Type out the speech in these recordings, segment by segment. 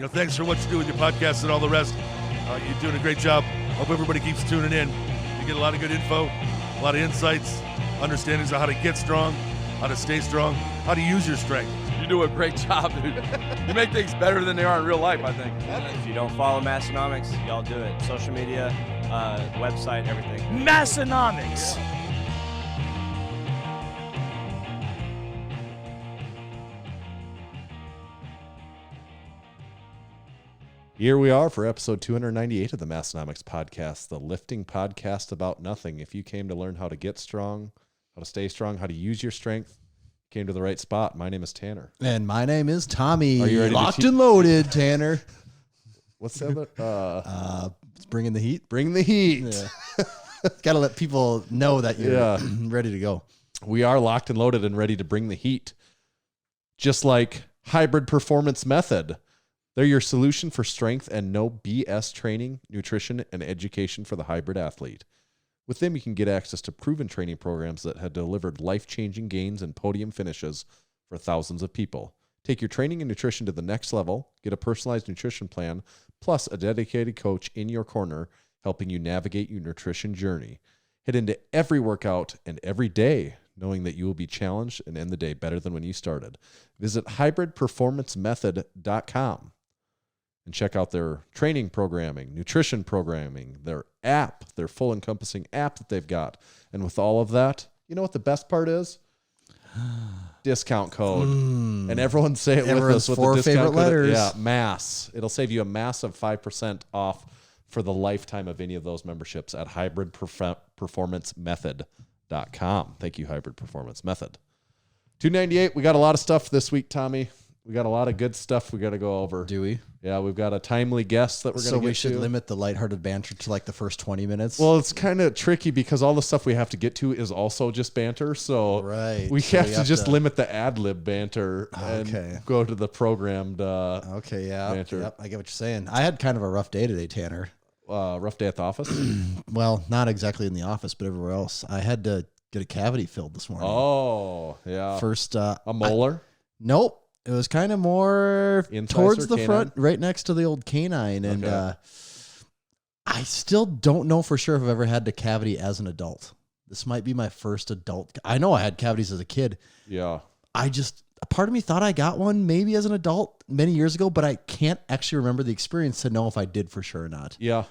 thanks for what you do with your podcast and all the rest. You're doing a great job. Hope everybody keeps tuning in. You get a lot of good info, a lot of insights, understandings of how to get strong, how to stay strong, how to use your strength. You do a great job, dude. You make things better than they are in real life, I think. If you don't follow Massenomics, y'all do it. Social media, website, everything. Massenomics. Yeah. Here we are for episode 298 of the Massenomics podcast, the lifting podcast about nothing. If you came to learn how to get strong, how to stay strong, how to use your strength, you came to the right spot. My name is Tanner. And my name is Tommy. Are you ready? Locked and loaded, Tanner. What's the other? It's bringing the heat. Bring the heat. Yeah. Got to let people know that you're ready to go. We are locked and loaded and ready to bring the heat. Just like Hybrid Performance Method. They're your solution for strength and no BS training, nutrition, and education for the hybrid athlete. With them, you can get access to proven training programs that have delivered life-changing gains and podium finishes for thousands of people. Take your training and nutrition to the next level, get a personalized nutrition plan, plus a dedicated coach in your corner, helping you navigate your nutrition journey. Head into every workout and every day, knowing that you will be challenged and end the day better than when you started. Visit hybridperformancemethod.com. and check out their training programming, nutrition programming, their app, their full encompassing app that they've got. And with all of that, you know what the best part is? Discount code. And everyone say it with us with the discount favorite code. letters. Yeah, MASS. It'll save you a massive 5% off for the lifetime of any of those memberships at hybridperformancemethod.com. Thank you, Hybrid Performance Method. 298, we got a lot of stuff this week, Tommy. We got a lot of good stuff we got to go over. Do we? Yeah, we've got a timely guest that we're going to get to. So we should limit the lighthearted banter to like the first 20 minutes? Well, it's kind of tricky because all the stuff we have to get to is also just banter. So we have to just limit the ad-lib banter and go to the programmed banter. Yep, I get what you're saying. I had kind of a rough day today, Tanner. Rough day at the office? Well, not exactly in the office, but everywhere else. I had to get a cavity filled this morning. Oh, yeah. First, a molar? Nope. It was kind of more towards the canine? front, right next to the old canine. And I still don't know for sure if I've ever had a cavity as an adult. This might be my first adult. I know I had cavities as a kid. Yeah. A part of me thought I got one maybe as an adult many years ago, but I can't actually remember the experience to know if I did for sure or not. Yeah.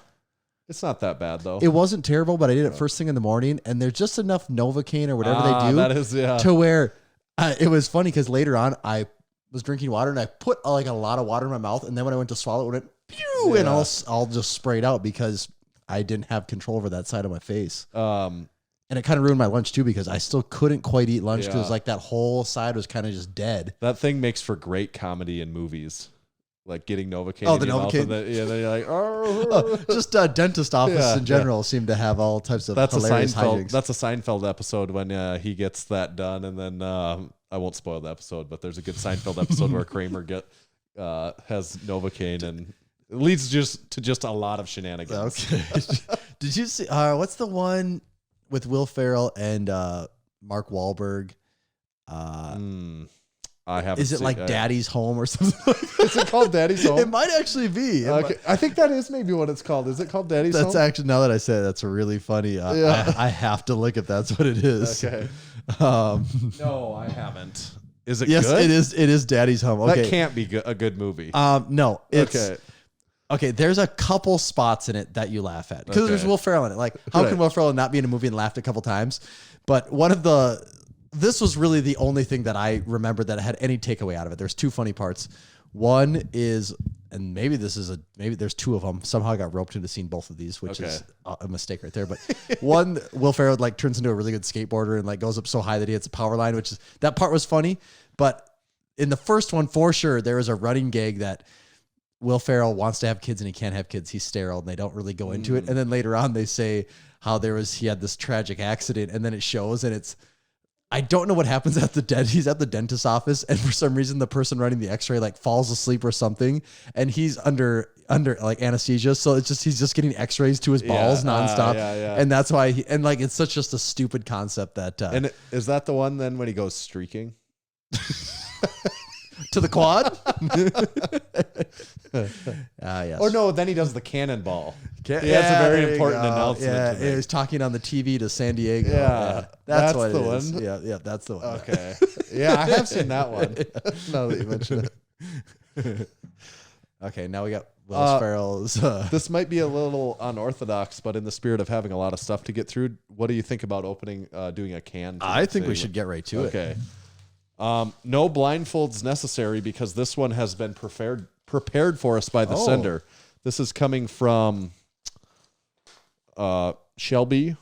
It's not that bad, though. It wasn't terrible, but I did it first thing in the morning, and there's just enough Novocaine or whatever they do that is, to where it was funny because later on I was drinking water and I put like a lot of water in my mouth, and then when I went to swallow it, it went pew, and all just sprayed out because I didn't have control over that side of my face. And it kind of ruined my lunch too because I still couldn't quite eat lunch because like that whole side was kind of just dead. That thing makes for great comedy in movies. Like getting Novocaine. Oh, the Novocaine. Then you're like, just dentist office in general seem to have all types of hilarious hijinks. That's a Seinfeld episode when he gets that done, and then I won't spoil the episode, but there's a good Seinfeld episode where Kramer has Novocaine, and it leads to a lot of shenanigans. Okay. Did you see what's the one with Will Ferrell and Mark Wahlberg? I haven't. Is it like Daddy's Home or something like that? Is it called Daddy's Home? It might actually be. I think that is maybe what it's called. Is it called Daddy's Home? That's actually, now that I say it, that's really funny. I have to look if that's what it is. Okay. No, I haven't. Is it good? Yes, it is Daddy's Home. Okay. That can't be a good movie. No, it's... Okay, there's a couple spots in it that you laugh at. Because there's Will Ferrell in it. Like, how can Will Ferrell not be in a movie and laughed a couple times? But this was really the only thing that I remember that had any takeaway out of it. There's two funny parts. One is, and maybe there's two of them. Somehow I got roped into seeing both of these, which is a mistake right there. But one, Will Ferrell like turns into a really good skateboarder and like goes up so high that he hits a power line, that part was funny. But in the first one, for sure, there was a running gag that Will Ferrell wants to have kids and he can't have kids. He's sterile and they don't really go into it. And then later on they say how he had this tragic accident, and then it shows, and I don't know what happens at he's at the dentist's office, and for some reason the person running the x-ray like falls asleep or something, and he's under like anesthesia. So he's just getting x-rays to his balls nonstop. And that's why it's such just a stupid concept that, and is that the one then when he goes streaking to the quad? Yes. Or no, then he does the cannonball. He has a there very you important go. announcement. Yeah, to he make. was talking on the TV to San Diego. Yeah, that's that's what the it is. one. Yeah, that's the one. Okay. Yeah, I have seen that one. Now that you mention it. Okay, now we got Will Ferrell's. This might be a little unorthodox, but in the spirit of having a lot of stuff to get through, what do you think about doing a can? I think we should get right to it. Okay. No blindfolds necessary because this one has been prepared for us by the sender. This is coming from Shelby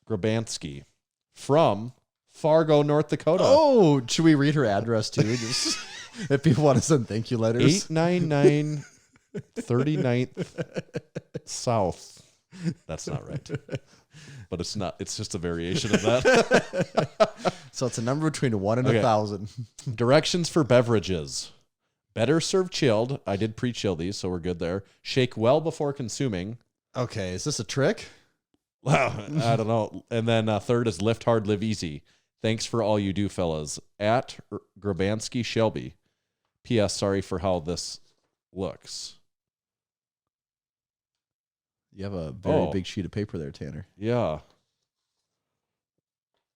Grabansky from Fargo, North Dakota. Oh, should we read her address too? Just if people want to send thank you letters. 899 39th South. That's not right. But it's not. It's just a variation of that. So it's a number between 1 and Okay. 1,000. Directions for beverages. Better serve chilled. I did pre-chill these, so we're good there. Shake well before consuming. Okay, is this a trick? I don't know. And then third is lift hard, live easy. Thanks for all you do, fellas. At Grabansky Shelby. P.S. Sorry for how this looks. You have a very big sheet of paper there, Tanner. Yeah.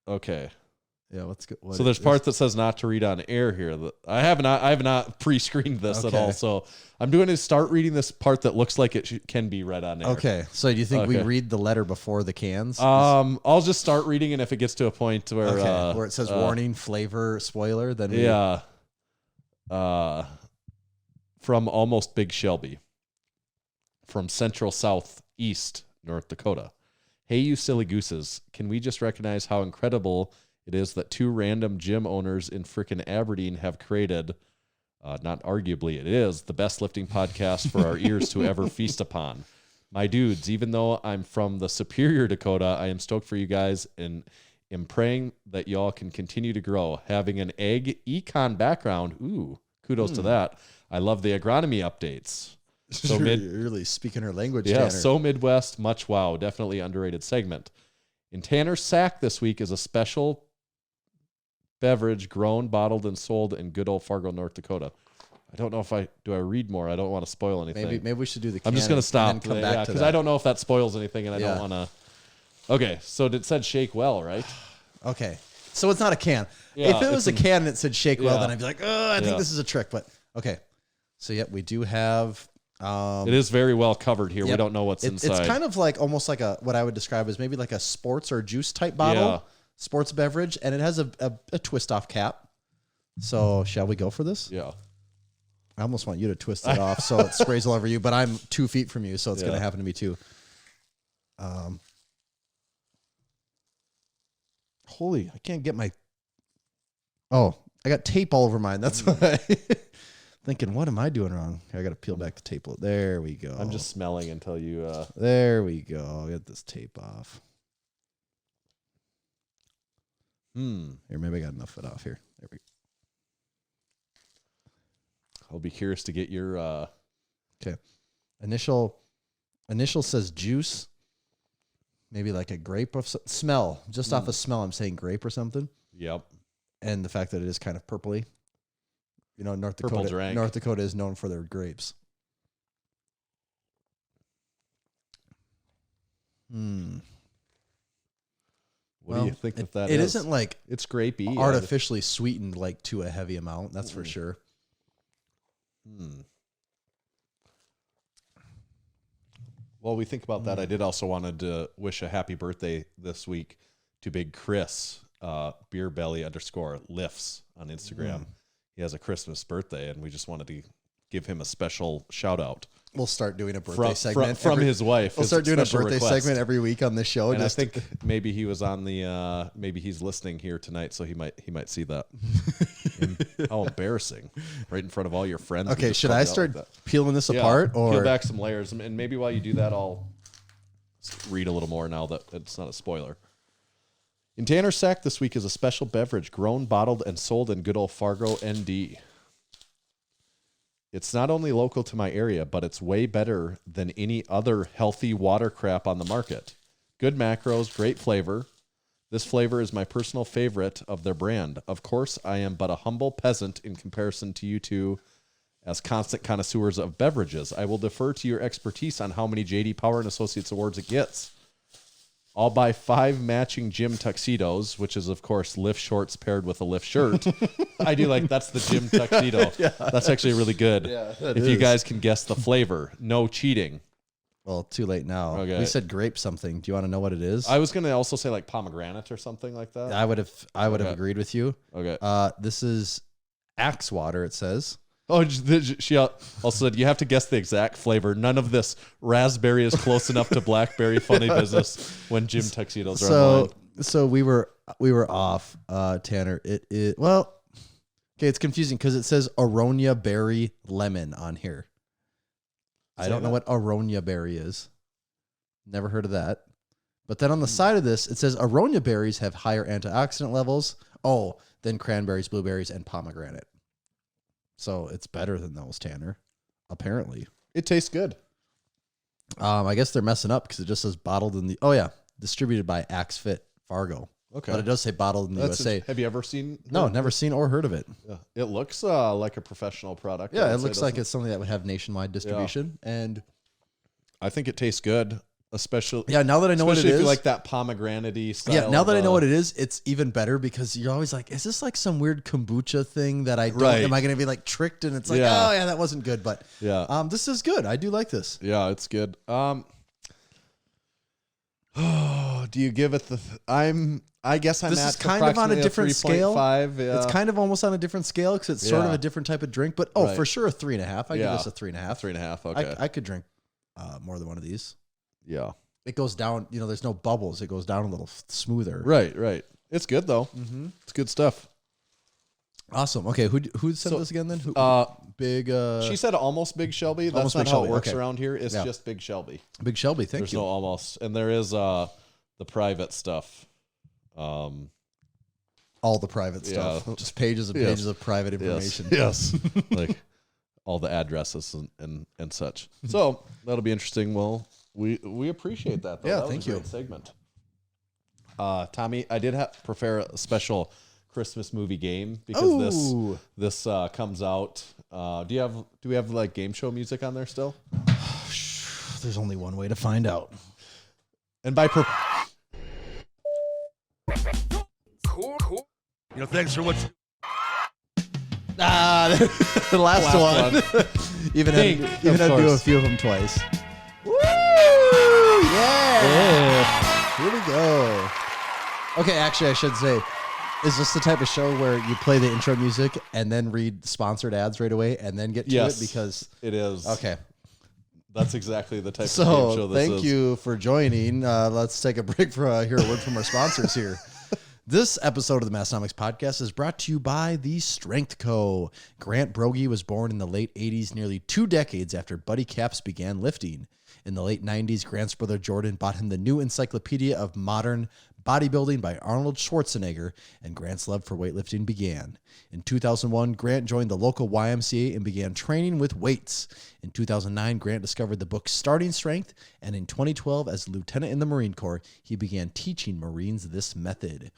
Okay. Yeah, let's go. So there's part that says not to read on air here. I have not pre-screened this at all. So I'm doing is start reading this part that looks like it can be read on air. Okay. So do you think we read the letter before the cans? I'll just start reading, and if it gets to a point where where it says warning, flavor, spoiler, then from Almost Big Shelby, from Central Southeast North Dakota. Hey, you silly gooses! Can we just recognize how incredible it is that two random gym owners in frickin' Aberdeen have created, not arguably it is, the best lifting podcast for our ears to ever feast upon. My dudes, even though I'm from the Superior Dakota, I am stoked for you guys and am praying that y'all can continue to grow. Having an ag econ background, ooh, kudos to that. I love the agronomy updates. So you're really speaking her language, yeah, Tanner. so Midwest, much wow, definitely underrated segment. In Tanner's Sack this week is a special beverage grown, bottled, and sold in good old Fargo, North Dakota. I don't know if I read more. I don't want to spoil anything. Maybe we should do the. I'm just going to stop and then come back to because that. I don't know if that spoils anything, and I don't want to. Okay, so it said shake well, right? Okay, so it's not a can. Yeah, if it was a can and it said shake well, then I'd be like, oh, I think Yeah. this is a trick. But okay, so we do have. It is very well covered here. We don't know what's inside. It's kind of like almost like what I would describe as maybe like a sports or juice type bottle, sports beverage, and it has a twist off cap. So shall we go for this? Yeah. I almost want you to twist it off so it sprays all over you, but I'm 2 feet from you, so it's going to happen to me too. Holy, I can't get my. Oh, I got tape all over mine. That's why. Thinking, what am I doing wrong? I got to peel back the tape. There we go. I'm just smelling until you. There we go. I'll get this tape off. Here, maybe I got enough of it off here. There we go. I'll be curious to get your. Okay. Initial says juice. Maybe like a grape of smell. Just off of smell, I'm saying grape or something. Yep. And the fact that it is kind of purpley. You know, North Purple Dakota. drank. North Dakota is known for their grapes. What do you think that It is? isn't like It's grapey. artificially sweetened like to a heavy amount. That's for sure. While we think about that, I did also wanted to wish a happy birthday this week to Big Chris, beerbelly_lifts on Instagram. He has a Christmas birthday, and we just wanted to give him a special shout out. We'll start doing a birthday segment from his wife. We'll his start doing a special birthday request. segment every week on this show. And I think maybe he was on the maybe he's listening here tonight, so he might see that. How embarrassing! Right in front of all your friends. Okay, should I start peeling this Yeah, apart, or peel back some layers? And maybe while you do that, I'll read a little more now that it's not a spoiler. In Tanner's Sack this week is a special beverage grown, bottled, and sold in good old Fargo, ND. It's not only local to my area, but it's way better than any other healthy water crap on the market. Good macros, great flavor. This flavor is my personal favorite of their brand. Of course, I am but a humble peasant in comparison to you two As constant connoisseurs of beverages, I will defer to your expertise on how many JD Power and Associates awards it gets. I'll buy 5 matching gym tuxedos, which is, of course, lift shorts paired with a lift shirt. I do like that's the gym tuxedo. Yeah. That's actually really good. Yeah, if you guys can guess the flavor, no cheating. Well, too late now. Okay. We said grape something. Do you want to know what it is? I was going to also say like pomegranate or something like that. I would have agreed with you. Okay. This is Axe water, it says. Oh, she also said you have to guess the exact flavor. None of this raspberry is close enough to blackberry funny business when gym tuxedos are online. So we were off, Tanner. Okay, it's confusing because it says aronia berry lemon on here. I don't know what aronia berry is. Never heard of that. But then on the side of this, it says aronia berries have higher antioxidant levels. Than cranberries, blueberries, and pomegranate. So it's better than those, Tanner. Apparently, it tastes good. I guess they're messing up because it just says bottled in the. Distributed by Axe Fit Fargo. Okay, but it does say bottled in the USA. Have you ever seen? No, never seen or heard of it. Yeah. It looks like a professional product. Yeah, it looks like it's something that would have nationwide distribution, and I think it tastes good. Especially, now that I know what it is, if you like that pomegranate-y style. Yeah, now that I know what it is, it's even better because you're always like, is this like some weird kombucha thing that I don't, am I going to be like tricked? And it's like, that wasn't good. But this is good. I do like this. Yeah, it's good. Do you give it I guess I'm this at is kind of on a different scale. 5. Yeah. It's kind of almost on a different scale because it's sort of a different type of drink. But for sure a 3.5. I give this a 3.5. 3.5. Okay. I could drink more than one of these. Yeah. It goes down, there's no bubbles. It goes down a little smoother. Right. It's good though. Mm-hmm. It's good stuff. Awesome. Okay, who said this again then? Big she said almost Big Shelby. That's not how it works around here. It's just Big Shelby. Big Shelby, thank you. There's no almost. And there is the private stuff. All the private stuff. Just pages and pages of private information. Yes. Like all the addresses and such. So that'll be interesting. Well, we appreciate that though. Yeah, that thank was a you. great segment. Tommy, I did prepare a special Christmas movie game because this comes out. Do we have like game show music on there still? There's only one way to find out. And by Cool. Thanks for what. The last one. even had to do a few of them twice. Woo! Yeah. Here we go. Okay, actually, I should say, is this the type of show where you play the intro music and then read sponsored ads right away and then get to it? Because it is. Okay. That's exactly the type of game show this is. Thank you for joining. Let's take a break for hear a word from our sponsors here. This episode of the Massenomics podcast is brought to you by The Strength Co. Grant Brogy was born in the late 80s, nearly 2 decades after Buddy Caps began lifting. In the late 90s, Grant's brother Jordan bought him the new Encyclopedia of Modern Bodybuilding by Arnold Schwarzenegger, and Grant's love for weightlifting began. In 2001, Grant joined the local YMCA and began training with weights. In 2009, Grant discovered the book Starting Strength, and in 2012, as lieutenant in the Marine Corps, he began teaching Marines this method.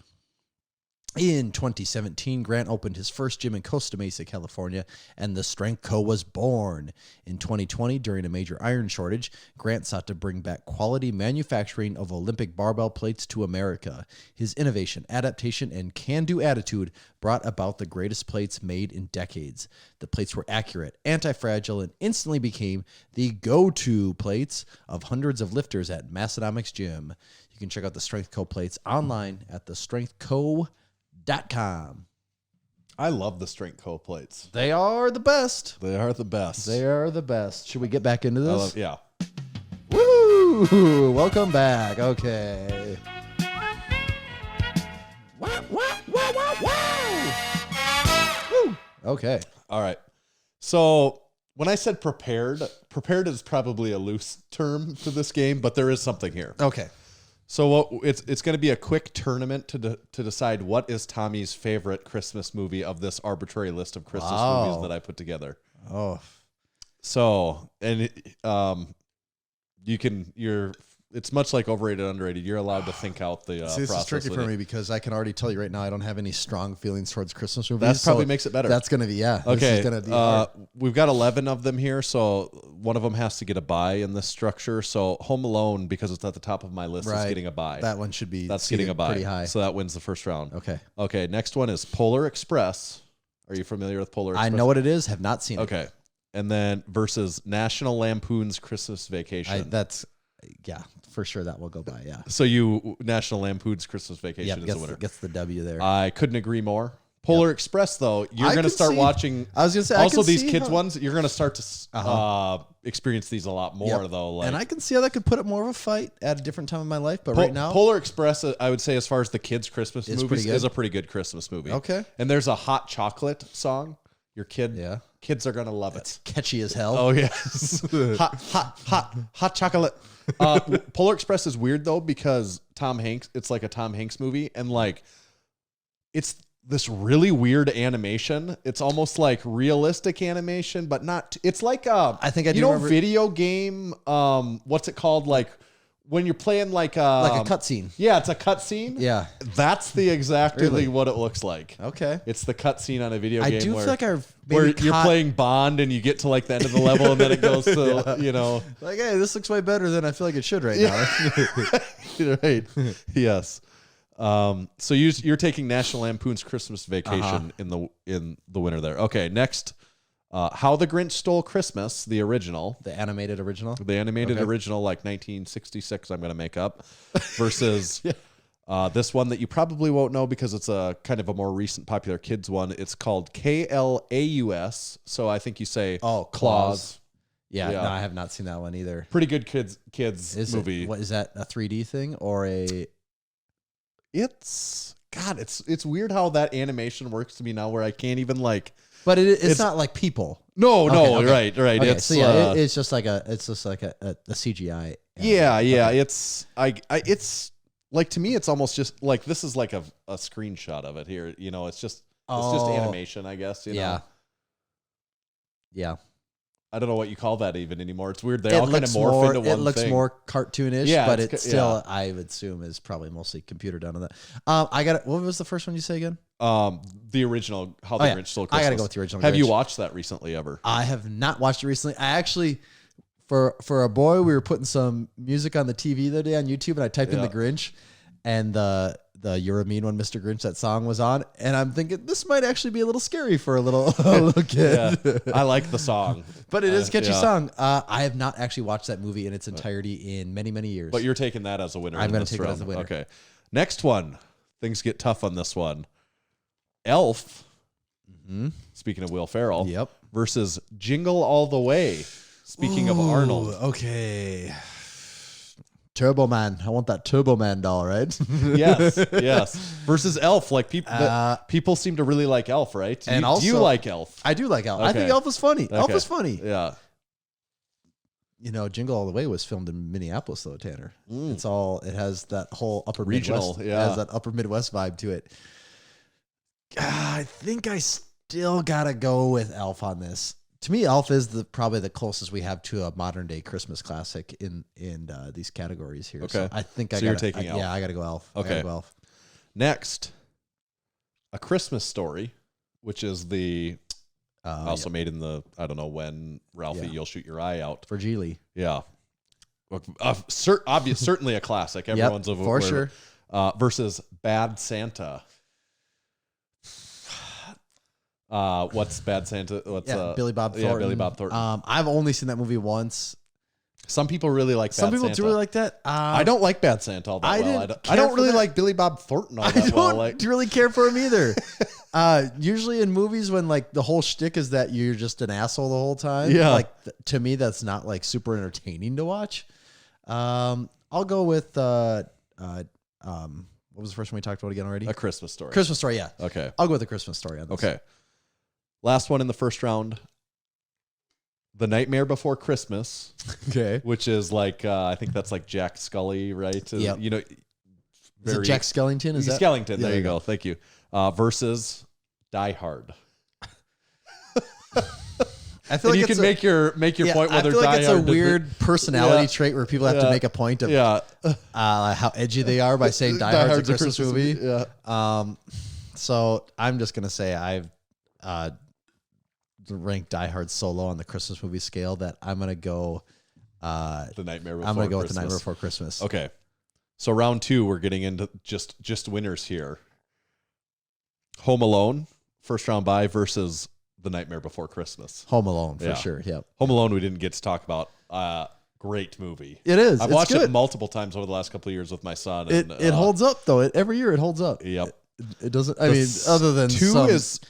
In 2017, Grant opened his first gym in Costa Mesa, California, and the Strength Co. was born. In 2020, during a major iron shortage, Grant sought to bring back quality manufacturing of Olympic barbell plates to America. His innovation, adaptation, and can-do attitude brought about the greatest plates made in decades. The plates were accurate, anti-fragile, and instantly became the go-to plates of hundreds of lifters at Massenomics Gym. You can check out the Strength Co. plates online at thestrengthco.com. I love the Strength Co. plates. They are the best. They are the best. They are the best. Should we get back into this? Yeah. Woo! Welcome back. Okay. Wow, wow, wow, wow, wow. Woo! Okay. All right. So when I said prepared is probably a loose term to this game, but there is something here. Okay. So it's going to be a quick tournament to decide what is Tommy's favorite Christmas movie of this arbitrary list of Christmas movies that I put together. Oh. So, and your it's much like overrated, underrated. You're allowed to think out the See, this is process tricky with for it. me because I can already tell you right now I don't have any strong feelings towards Christmas movies. That probably so makes it better. That's going to be, This Okay, is gonna be hard. we've got 11 of them here, so one of them has to get a bye in this structure. So Home Alone, because it's at the top of my list, is getting a bye. That one should be That's getting a bye. pretty high. So that wins the first round. Okay. Okay, next one is Polar Express. Are you familiar with Polar Express? I know what it is, have not seen it. Okay. And then versus National Lampoon's Christmas Vacation. Yeah, for sure that will go by, yeah. So National Lampoon's Christmas Vacation is the winner. Gets the W there. I couldn't agree more. Polar Express, though, you're I going to can start see- watching. I was going to say, I Also, can these see kids how- ones, you're going to start to experience these a lot more, Yep. though. Like, and I can see how that could put up more of a fight at a different time in my life, but right now, Polar Express, I would say, as far as the kids' Christmas It's movies, pretty good. is a pretty good Christmas movie. Okay. And there's a hot chocolate song. Your Yeah. kids are going to love it. catchy as hell. Oh yes, hot chocolate. Polar Express is weird though because Tom Hanks. It's like a Tom Hanks movie, and like it's this really weird animation. It's almost like realistic animation, but not. It's like I think I do you know remember- video game. What's it called? Like when you're playing like like a cutscene. Yeah, it's a cutscene. Yeah. That's exactly Really? what it looks like. Okay. It's the cutscene on a video I game. do where, feel like I've where maybe you're caught- playing Bond and you get to like the end of the level and then it goes to Like, hey, this looks way better than I feel like it should right now. right. Yes. So you're taking National Lampoon's Christmas Vacation in the winner there. Okay, next, How the Grinch Stole Christmas, the original, The animated original. the animated Okay. original, like 1966. I'm going to make up versus. This one that you probably won't know because it's a kind of a more recent popular kids one. It's called KLAUS. So I think you say Claus. Yeah, Yeah. no, I have not seen that one either. Pretty good kids Is movie. it? What is that? A 3D thing or a? It's weird how that animation works to me now where I can't even like. But it's not like people. No, Okay. right. Okay, It's so yeah, it's just like a CGI. yeah. It's it's like to me it's almost just like this is like a screenshot of it here. You know, it's just animation, I guess. You know? Yeah. I don't know what you call that even anymore. It's weird. They It all kind of looks morph more. into one It looks thing. more cartoonish, Yeah, but it's it's ca- still, I would assume, is probably mostly computer done on that. I got. What was the first one you say again? The original How the yeah. Grinch Stole Christmas. I gotta go with the original Have you Grinch. watched that recently ever? I have not watched it recently. I actually, for a boy, we were putting some music on the TV the other day on YouTube, and I typed in the Grinch, and the You're a Mean One, Mr. Grinch, that song was on, and I'm thinking this might actually be a little scary for a little kid. Yeah, I like the song, But it is a catchy yeah. song. I have not actually watched that movie in its entirety in many, many years. But you're taking that as a winner. I'm going gonna to take it as a winner. Okay, next one. Things get tough on this one. Elf. Speaking of Will Ferrell. Yep. Versus Jingle All the Way. Speaking of Arnold. Okay. Turbo Man. I want that Turbo Man doll, right? Yes. Versus Elf. Like people seem to really like Elf, right? And do you also- like Elf? I do like Elf. I think Okay. Elf is funny. Elf Okay. is funny. Yeah. You know, Jingle All the Way was filmed in Minneapolis, though, Tanner. It has that whole upper Regional, Midwest. yeah. It has that upper Midwest vibe to it. I think I still gotta go with Elf on this. To me, Elf is probably the closest we have to a modern day Christmas classic in these categories here. So Okay. I think So you're taking Elf. Yeah, I gotta go Elf. I Okay. gotta go Elf. Next, A Christmas Story, which is the also made in the I don't know when Ralphie, Yeah. You'll Shoot Your Eye Out. For Geely. Yeah. Certainly a classic. Everyone's Yep, over for sure. Versus Bad Santa. What's Bad Santa? Billy Bob Thornton. Yeah, Billy Bob Thornton. I've only seen that movie once. Some people really like Some Bad people Santa. do really like that. I don't like Bad Santa all that I well. didn't I don't care really for that. like Billy Bob Thornton all I that don't well. Like, really care for him either. Usually in movies when like the whole shtick is that you're just an asshole the whole time. Yeah. Like to me, that's not like super entertaining to watch. I'll go with what was the first one we talked about again already? A Christmas Story. Christmas Story. Yeah. Okay. I'll go with the Christmas Story on this. Okay. Last one in the first round. The Nightmare Before Christmas, Okay. which is like I think that's like Jack Scully, right? Yep. You know, Is it Jack Skellington? Is that Skellington? Yeah, There you go. Thank you. Versus Die Hard. I feel and like you can make your point. Whether I feel like it's a Die Hard weird personality trait where people have to make a point of how edgy they are by saying Die Hard's a Christmas movie. Yeah. So I'm just gonna say I've ranked Die Hard so low on the Christmas movie scale that I'm gonna go. The Nightmare Before I'm gonna go Christmas. with the Nightmare Before Christmas. Okay. So round 2, we're getting into just winners here. Home Alone, first round bye versus The Nightmare Before Christmas. Home Alone for sure. Yep. Home Alone we didn't get to talk about. Great movie. It is. I've watched it multiple times over the last couple of years with my son. And, it holds up though. Every year it holds up. Yep. It doesn't. I mean, other than 2 some, is.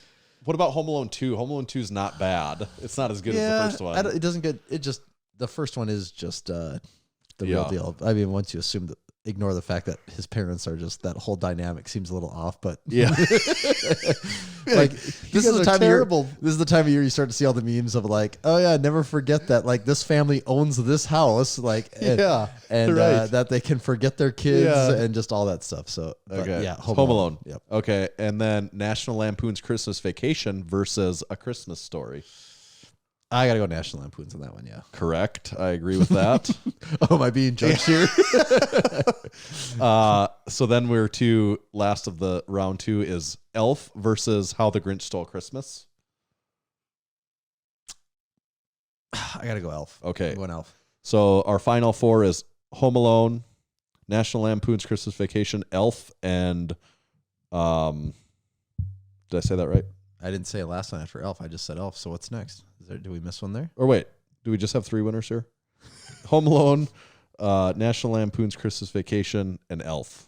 What about Home Alone 2? Home Alone 2 is not bad. It's not as good as the first one. It doesn't get. It just the first one is just the real deal. I mean, once you assume that, ignore the fact that his parents are just that whole dynamic seems a little off, but Yeah. like this is the time terrible. of year. This is the time of year you start to see all the memes of like, oh yeah, never forget that like this family owns this house, like and right. that they can forget their kids and just all that stuff. So Okay. yeah, Home Alone. Yep. Okay. And then National Lampoon's Christmas Vacation versus A Christmas Story. I gotta go National Lampoons on that one. Yeah. Correct. I agree with that. Oh, am I being judged here? So then we're to last of the round 2 is Elf versus How the Grinch Stole Christmas. I gotta go Elf. Okay. I'm going Elf. So our final 4 is Home Alone, National Lampoon's Christmas Vacation, Elf, and did I say that right? I didn't say it last time after Elf. I just said Elf. So what's next? Do we miss one there? Or wait, do we just have 3 winners here? Home Alone, National Lampoon's Christmas Vacation, and Elf.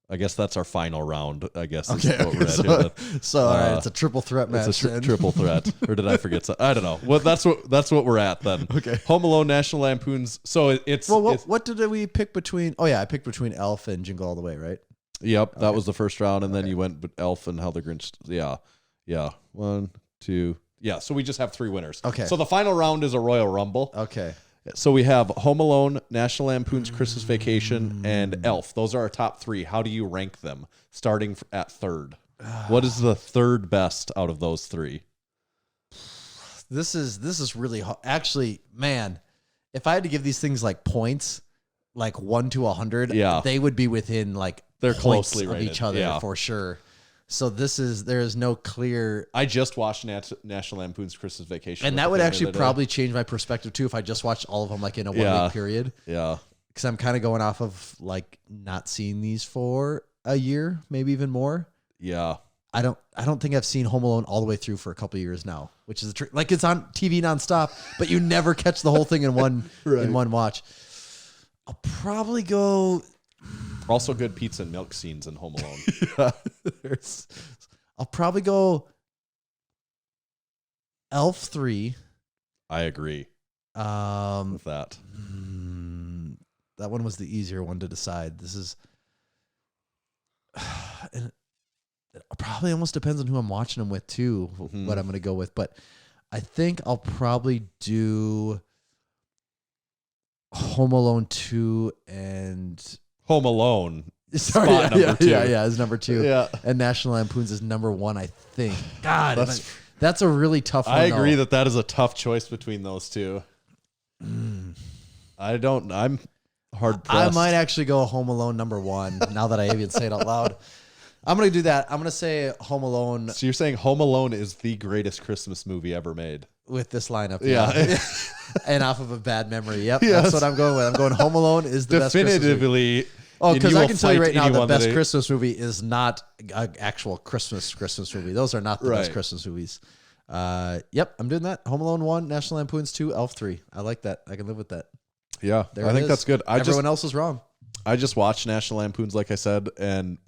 I guess that's our final round. I guess is what we're at here with. So all right, it's a triple threat match. It's a triple threat. Or did I forget something? I don't know. Well, that's what we're at then. Okay. Home Alone, National Lampoon's. So it's what did we pick between? Oh yeah, I picked between Elf and Jingle All the Way, right? Yep, that was the first round, and then you went with Elf and How the Grinch. Yeah. 1, 2. Yeah, so we just have 3 winners. Okay. So the final round is a Royal Rumble. Okay. So we have Home Alone, National Lampoon's Christmas Vacation, and Elf. Those are our top 3. How do you rank them, starting at third? What is the third best out of those 3? This is really hard. Actually, man, if I had to give these things like points, like 1 to 100, they would be within like they're points closely of rated. each other for sure. So there is no clear. I just watched National Lampoon's Christmas Vacation, and that would actually probably change my perspective too if I just watched all of them like in a 1 week period. Yeah, because I'm kind of going off of like not seeing these for a year, maybe even more. Yeah, I don't think I've seen Home Alone all the way through for a couple of years now, which is like it's on TV nonstop, but you never catch the whole thing in one in one watch. I'll probably go. Also, good pizza and milk scenes in Home Alone. I'll probably go Elf 3. I agree with that. That one was the easier one to decide. This is, and it probably almost depends on who I'm watching them with too. What I'm going to go with, but I think I'll probably do Home Alone 2 and Home Alone. Sorry, Spot number 2. Yeah, is number 2. Yeah. And National Lampoon's is number 1, I think. God, that's a really tough one. I agree that is a tough choice between those 2. I'm hard pressed. I might actually go Home Alone number 1 now that I even say it out loud. I'm going to do that. I'm going to say Home Alone. So you're saying Home Alone is the greatest Christmas movie ever made? With this lineup. Yeah. And off of a bad memory. Yep. Yes. That's what I'm going with. I'm going Home Alone is the best Christmas movie. Definitively. Oh, because I can tell you right now, the best Christmas movie is not an actual Christmas movie. Those are not the best Christmas movies. Yep, I'm doing that. Home Alone 1, National Lampoon's 2, Elf 3. I like that. I can live with that. Yeah, I think that's good. Everyone else is wrong. I just watched National Lampoon's, like I said, and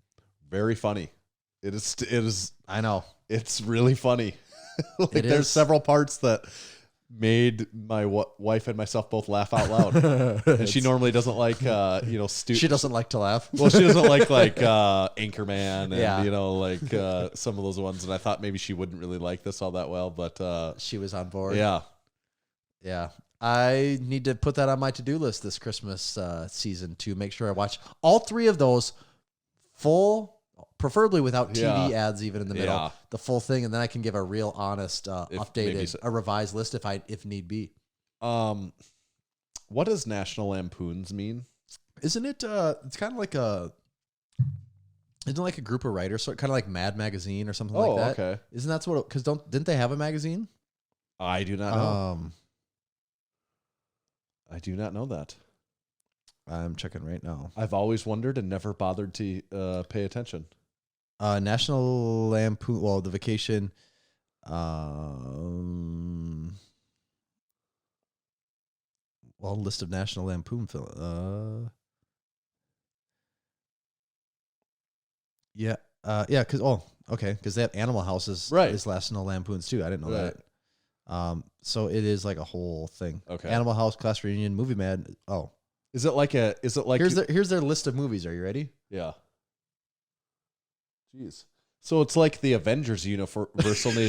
very funny. It is. I know. It's really funny. There's several parts that made my wife and myself both laugh out loud. And she normally doesn't like, She doesn't like to laugh. Well, she doesn't like Anchorman and, some of those ones. And I thought maybe she wouldn't really like this all that well, but she was on board. Yeah. Yeah. I need to put that on my to-do list this Christmas season to make sure I watch all 3 of those full preferably without TV Yeah. ads even in the middle, Yeah. the full thing, and then I can give a real honest, maybe updated, so. a revised list if need be. What does National Lampoons mean? Isn't it? It's kind of like isn't it like a group of writers, so kind of like Mad Magazine or something like that? Okay. Isn't that what? Because didn't they have a magazine? I do not know. I do not know that. I'm checking right now. I've always wondered and never bothered to pay attention. National Lampoon. Well, the vacation. List of National Lampoon film. Yeah. Because because they have Animal Houses. Right. Is National Lampoons too. I didn't know Right. that. So it is like a whole thing. Okay. Animal House, Class Reunion, Movie Mad. Oh, Is it like here's their list of movies. Are you ready? Yeah. Jeez. So it's like the Avengers universe, only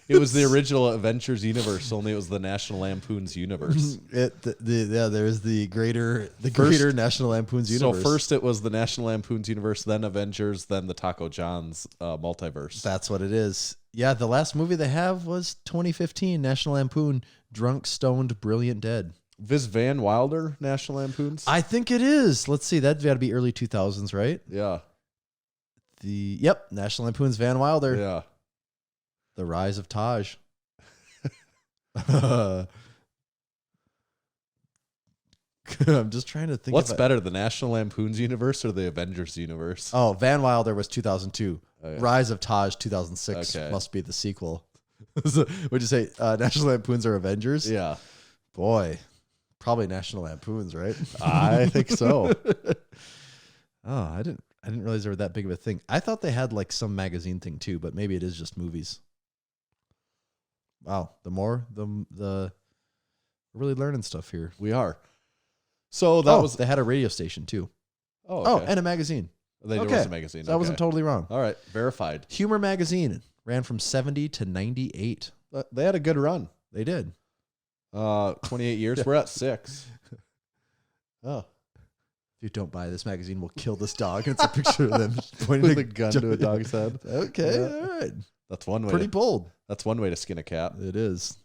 it was the original Avengers universe, only it was the National Lampoons universe. There's the greater National Lampoons universe. So first it was the National Lampoons universe, then Avengers, then the Taco John's multiverse. That's what it is. Yeah, the last movie they have was 2015, National Lampoon, Drunk, Stoned, Brilliant, Dead. Viz Van Wilder, National Lampoons? I think it is. Let's see, that's got to be early 2000s, right? Yeah. National Lampoon's Van Wilder. Yeah. The Rise of Taj. I'm just trying to think. What's better, the National Lampoons universe or the Avengers universe? Oh, Van Wilder was 2002. Oh, yeah. Rise of Taj 2006 Okay. must be the sequel. So, would you say National Lampoons or Avengers? Yeah. Boy, probably National Lampoons, right? I think so. Oh, I didn't realize they were that big of a thing. I thought they had like some magazine thing too, but maybe it is just movies. Wow, the we're really learning stuff here. We are. So that they had a radio station too. Oh, okay. And a magazine. There was a magazine. So I wasn't totally wrong. All right, verified. Humor Magazine ran from 70 to 98. They had a good run. They did. 28 years. We're at 6. Oh. If you don't buy this magazine, we'll kill this dog. It's a picture of them pointing With a gun to a dog's head. Okay, Yeah. all right. That's one way. Pretty bold. That's one way to skin a cat. It is.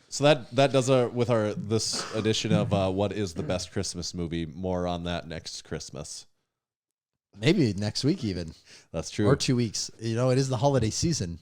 So that does with this edition of what is the best Christmas movie. More on that next Christmas. Maybe next week even. That's true. Or 2 weeks. You know, it is the holiday season.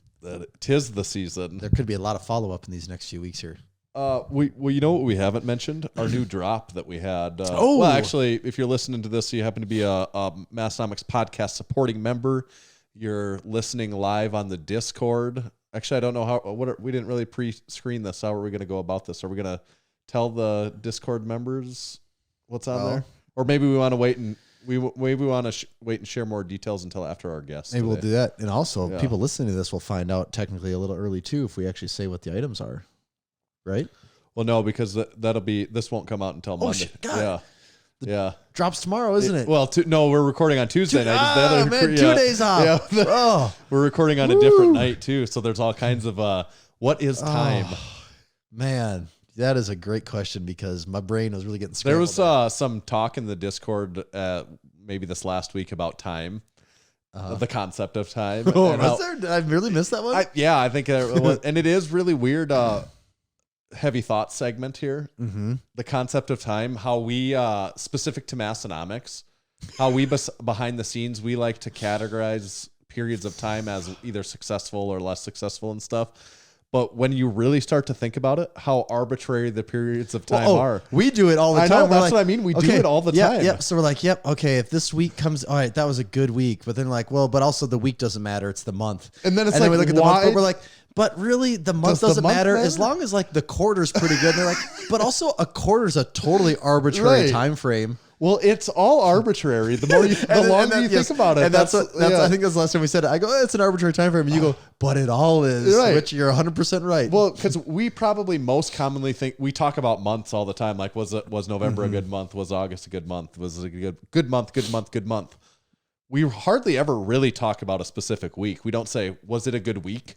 Tis the season. There could be a lot of follow-up in these next few weeks here. You know what we haven't mentioned? Our new drop that we had. Oh! Well, actually, if you're listening to this, you happen to be a Massenomics podcast supporting member. You're listening live on the Discord. Actually, I don't know we didn't really pre-screen this. How are we going to go about this? Are we going to tell the Discord members what's on there? Or maybe we want to wait and wait and share more details until after our guests. Maybe we'll do that. And also, Yeah. people listening to this will find out technically a little early too if we actually say what the items are. Right? Well, no, because this won't come out until Monday. Shit, God. Yeah. Drops tomorrow, isn't it? Well, no, we're recording on Tuesday night. Man, 2 days off. Yeah. Oh, We're recording on a different night too, so there's all kinds of what is time? man, that is a great question because my brain was really getting There scrambled. was some talk in the Discord maybe this last week about time, the concept of time. Oh, and was how- there? Did I really miss that one? I think it was, and it is really weird. Heavy thought segment here. Mm-hmm. The concept of time, how we specific to Massenomics, how we behind the scenes we like to categorize periods of time as either successful or less successful and stuff. But when you really start to think about it, how arbitrary the periods of time are. We do it all the I time. know, We're that's like, what I mean. We do it all the time. Yep. So we're like, yep. Okay. If this week comes, all right, that was a good week. But then like, well, but also the week doesn't matter. It's the month. And then it's we like, look at the month, why- but we're like, but really the month Does the doesn't month matter matter? as long as like the quarter's pretty good. And they're like, but also a quarter's a totally arbitrary Right. time frame. Well, it's all arbitrary. The more the longer you think about it, And that's yeah. I think that's the last time we said it. I go, it's an arbitrary time frame. And you go, but it all is, Right. which you're 100% right. Well, because we probably most commonly we talk about months all the time. Like, was November a good month? Was August a good month? Was it a good month? Good month? Good month? We hardly ever really talk about a specific week. We don't say, was it a good week?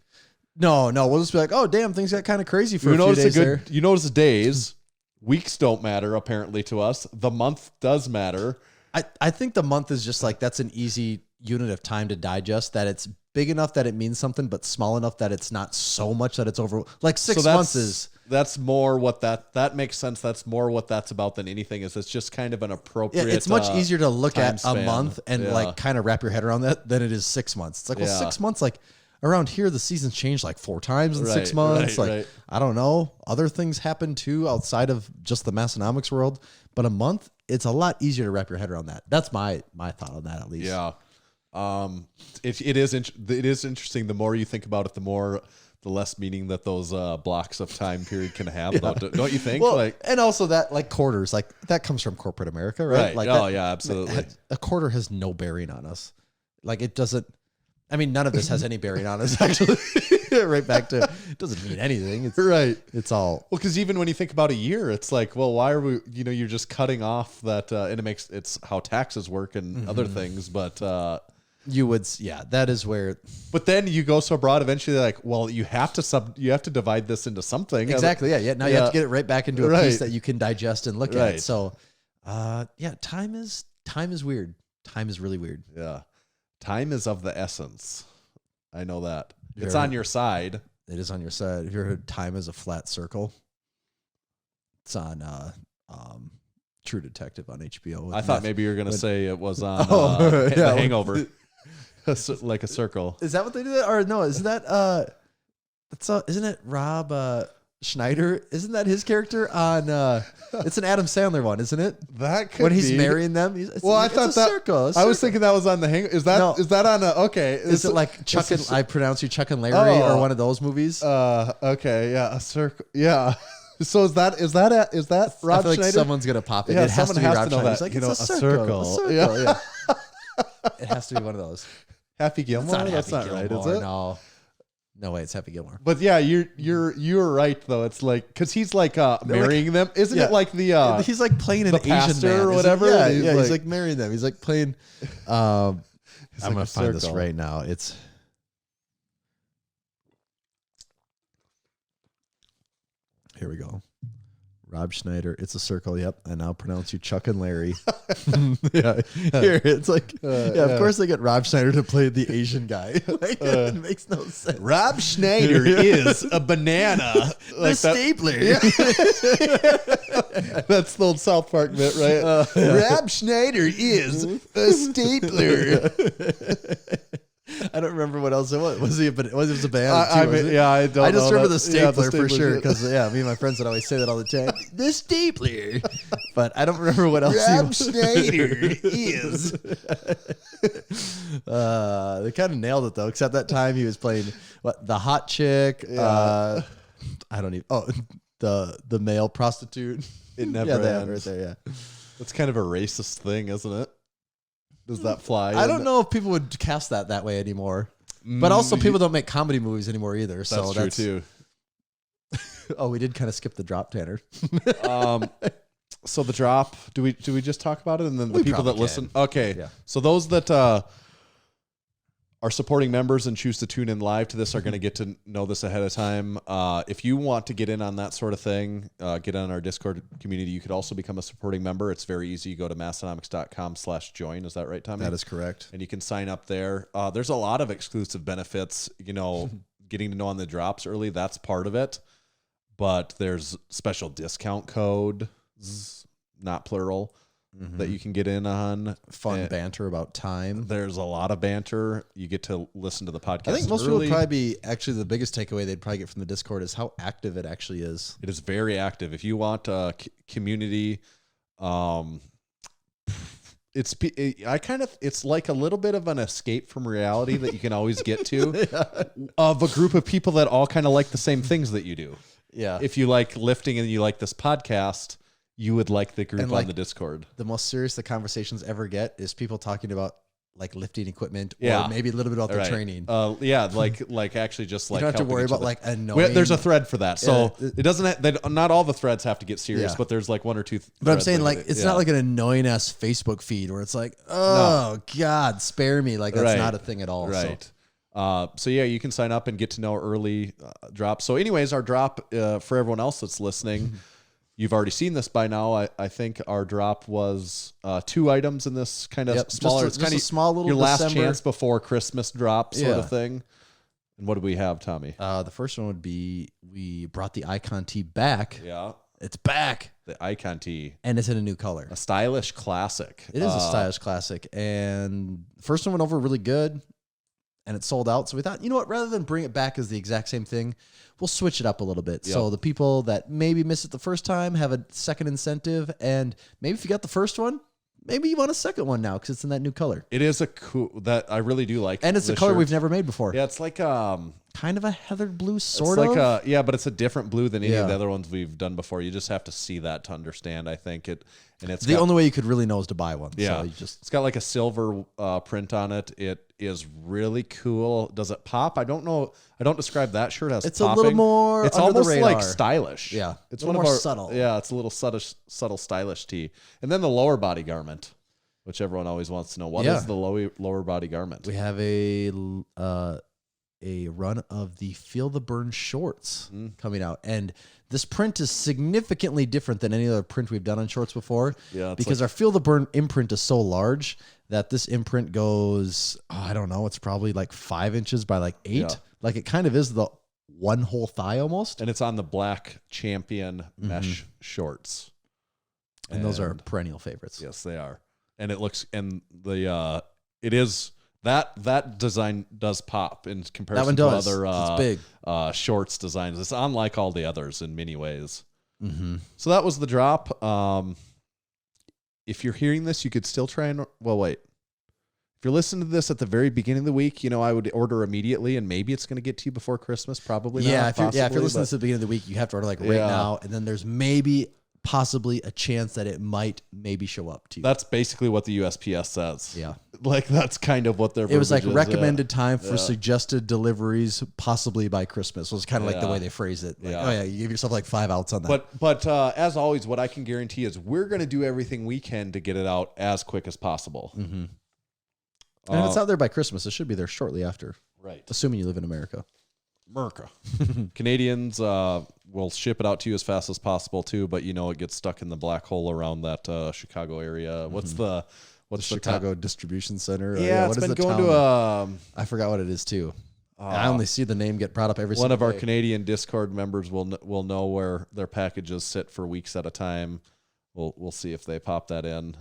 no, we'll just be like, oh, damn, things got kind of crazy for a few days there. You notice the days. Weeks don't matter apparently to us. The month does matter. I think the month is just like, that's an easy unit of time to digest, that it's big enough that it means something, but small enough that it's not so much that it's over. Like 6 months is. That's more what that makes sense. That's more what that's about than anything is. It's just kind of an appropriate. Yeah, it's much easier to look at span. a month and like kind of wrap your head around that than it is 6 months. It's like, well, 6 months, like around here, the season's changed like 4 times in 6 months. I don't know. Other things happen too outside of just the Massenomics world, but a month, it's a lot easier to wrap your head around that. That's my thought on that, at least. Yeah. It is interesting. The more you think about it, the less meaning that those blocks of time period can have. Though, don't you think? Well, and also that like quarters, like that comes from corporate America, right? Like absolutely. A quarter has no bearing on us. Like it doesn't. I mean, none of this has any bearing on us. Actually, right back to it doesn't mean anything. It's right. It's all because even when you think about a year, it's like, well, why are we? You're just cutting off that, and it's how taxes work and other things, but. You would, that is where. But then you go so broad, eventually, like, well, you have to divide this into something. Exactly. Yeah. Now you have to get it right back into a piece that you can digest and look at. So, time is weird. Time is really weird. Yeah, time is of the essence. I know that it's on your side. It is on your side. Have you ever heard "Time is a flat circle"? It's on True Detective on HBO. I thought maybe you were going to say it was on The Hangover. Like a circle. Is that what they do? Or no, isn't that isn't it Rob Schneider? Isn't that his character on it's an Adam Sandler one, isn't it? That could when he's marrying them. I thought that circle. I was thinking that was on The Hangover. Is that on a okay? Is it like Chuck and I pronounce you Chuck and Larry or one of those movies? Okay, yeah, a circle. Yeah. So is that Rob I feel like Schneider? Someone's gonna pop it. Yeah, it has to be Rob Schneider. That, like, it's a circle. circle. Yeah. It has to be one of those. Happy Gilmore? That's not right, is it? No way, it's Happy Gilmore. But yeah, you're right though. It's like because he's like marrying them, isn't it? Like the he's like playing an Asian man or whatever. He's like marrying them. He's like playing. I'm gonna find this right now. It's. Here we go. Rob Schneider. It's a circle. Yep. I now pronounce you Chuck and Larry. Yeah. Here, it's like, of course they get Rob Schneider to play the Asian guy. Like, it makes no sense. Rob Schneider is a banana. The stapler. That's the old South Park bit, right? Rob Schneider is a stapler. I don't remember what else it was. Was it was a band? I don't know. I just remember the stapler for stapler, sure because me and my friends would always say that all the time. The stapler, but I don't remember what else. Rob Schneider is. They kind of nailed it though. Except that time he was playing the hot chick. I don't even. Oh, the male prostitute. It never ends. Right there. Yeah, that's kind of a racist thing, isn't it? Does that fly? I don't know if people would cast that way anymore. But also, people don't make comedy movies anymore either. So that's true too. Oh, we did kind of skip the drop, Tanner. So the drop. Do we just talk about it and then the people that listen? Okay. Yeah. So those that are supporting members and choose to tune in live to this are going to get to know this ahead of time. If you want to get in on that sort of thing, get on our Discord community. You could also become a supporting member. It's very easy. You go to massenomics.com/join. Is that right, Tommy? That is correct. And you can sign up there. There's a lot of exclusive benefits, getting to know on the drops early. That's part of it. But there's special discount code, not plural, that you can get in on. Fun banter about time. There's a lot of banter. You get to listen to the podcast. I think most people would probably be actually the biggest takeaway they'd probably get from the Discord is how active it actually is. It is very active. If you want a community, it's like a little bit of an escape from reality that you can always get to of a group of people that all kind of like the same things that you do. Yeah. If you like lifting and you like this podcast, you would like the group on the Discord. The most serious the conversations ever get is people talking about like lifting equipment or maybe a little bit about their training. Like actually just like you don't have to worry about like annoying. There's a thread for that. So it doesn't not all the threads have to get serious, but there's like one or two. But I'm saying like it's not like an annoying ass Facebook feed where it's like, God, spare me. Like that's not a thing at all. Right. So you can sign up and get to know early drops. So anyways, our drop for everyone else that's listening. You've already seen this by now. I think our drop was 2 items in this kind of smaller. Just a small little your last December. chance before Christmas drop sort of thing. And what do we have, Tommy? The first one would be we brought the Icon tee back. Yeah, It's back. the Icon tee, And it's in a new color. a stylish classic. It is a stylish classic. And the first one went over really good. And it sold out. So we thought, you know what? Rather than bring it back as the exact same thing, we'll switch it up a little bit. Yep. So the people that maybe miss it the first time have a second incentive. And maybe if you got the first one, maybe you want a second one now because it's in that new color. It is a cool that I really do like. And it's a this color shirt. we've never made before. Yeah, it's like Kind of a heathered blue, it's sort like of. but it's a different blue than any of Yeah. the other ones we've done before. You just have to see that to understand. I think it, and it's The got, only way you could really know is to buy one. yeah, So you just it's got like a silver print on it. It is really cool. Does it pop? I don't know. I don't describe that shirt as It's popping. a little more It's under the almost like radar. stylish. Yeah, it's a one little of more our subtle. Yeah, it's a little subtle stylish tee. And then the lower body garment, which everyone always wants to know. What is Yeah. the lower body garment? we have a run of the Feel the Burn shorts coming out. And this print is significantly different than any other print we've done on shorts before. Yeah, it's because our Feel the Burn imprint is so large that this imprint goes, I don't know, it's probably like 5 inches by like 8. Yeah. Like it kind of is the one whole thigh almost. And it's on the black Champion mesh shorts. And those are perennial favorites. Yes, they are. And it looks, and the it is that design does pop in comparison That one does. to other It's big. shorts designs. It's unlike all the others in many ways. Mm-hmm. So that was the drop. If you're hearing this, you could still try and wait. If you're listening to this at the very beginning of the week, I would order immediately, and maybe it's going to get to you before Christmas. Probably not. If you're possibly, listening to but- this at the beginning of the week, you have to order like right Yeah. now. And then there's possibly a chance that it might maybe show up to you. That's basically what the USPS says. Yeah. Like that's kind of what their It was like verbiage is, recommended time for suggested deliveries, possibly by Christmas. Was kind of like the Yeah. way they phrased it. Like, Yeah. oh yeah, you give yourself like 5 outs on that. But as always, what I can guarantee is we're going to do everything we can to get it out as quick as possible. Mm-hmm. And if it's out there by Christmas, it should be there shortly after, Right. assuming you live in America. America. Canadians will ship it out to you as fast as possible too, but it gets stuck in the black hole around that Chicago area. What's the Chicago Distribution Center. Yeah, what it's is been the going town? to I forgot what it is too. I only see the name get brought up every one single of our day. Canadian Discord members will know where their packages sit for weeks at a time. We'll see if they pop that in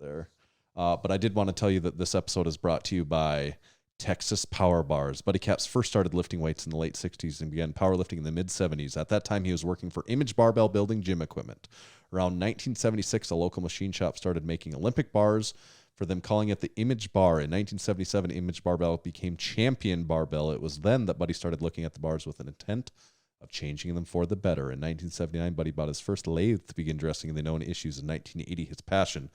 there. But I did want to tell you that this episode is brought to you by Texas Power Bars. Buddy Caps first started lifting weights in the late 60s and began powerlifting in the mid-70s. At that time, he was working for Image Barbell building gym equipment. Around 1976, a local machine shop started making Olympic bars for them, calling it the Image Bar. In 1977, Image Barbell became Champion Barbell. It was then that Buddy started looking at the bars with an intent of changing them for the better. In 1979, Buddy bought his first lathe to begin addressing the known issues. In 1980, his passion,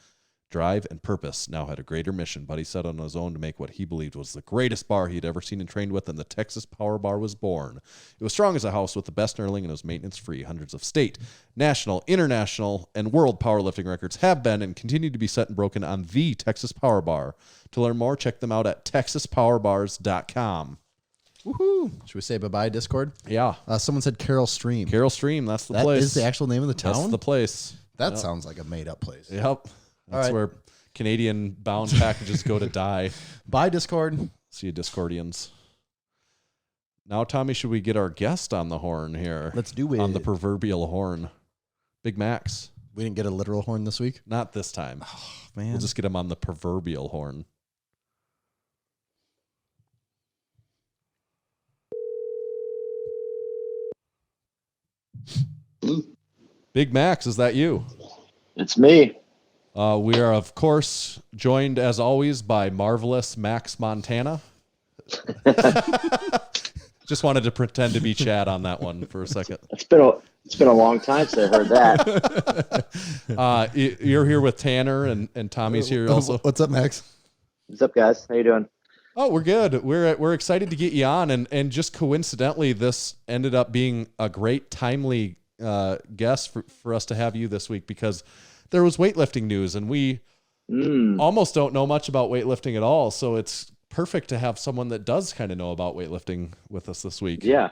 drive, and purpose now had a greater mission. Buddy set on his own to make what he believed was the greatest bar he had ever seen and trained with, and the Texas Power Bar was born. It was strong as a house with the best knurling, and it was maintenance-free. Hundreds of state, national, international, and world powerlifting records have been and continue to be set and broken on the Texas Power Bar. To learn more, check them out at texaspowerbars.com. Woohoo! Should we say bye-bye, Discord? Yeah. Someone said Carroll Stream. Carroll Stream, that's the That place. is the actual name of the town? That's the place. That sounds like a made-up place. Yep. That's right. where Canadian-bound packages go to die. Bye, Discord. See you, Discordians. Now, Tommy, should we get our guest on the horn here? Let's do it. On the proverbial horn. Big Max. We didn't get a literal horn this week? Not this time. Man. We'll just get him on the proverbial horn. Big Max, is that you? It's me. We are, of course, joined as always by marvelous Max Montana. Just wanted to pretend to be Chad on that one for a second. It's been a long time since I heard that. You're here with Tanner and Tommy's here also. What's up, Max? What's up, guys? How you doing? Oh, we're good. We're excited to get you on, and just coincidentally, this ended up being a great timely guest for us to have you this week because there was weightlifting news, and we almost don't know much about weightlifting at all. So it's perfect to have someone that does kind of know about weightlifting with us this week. Yeah.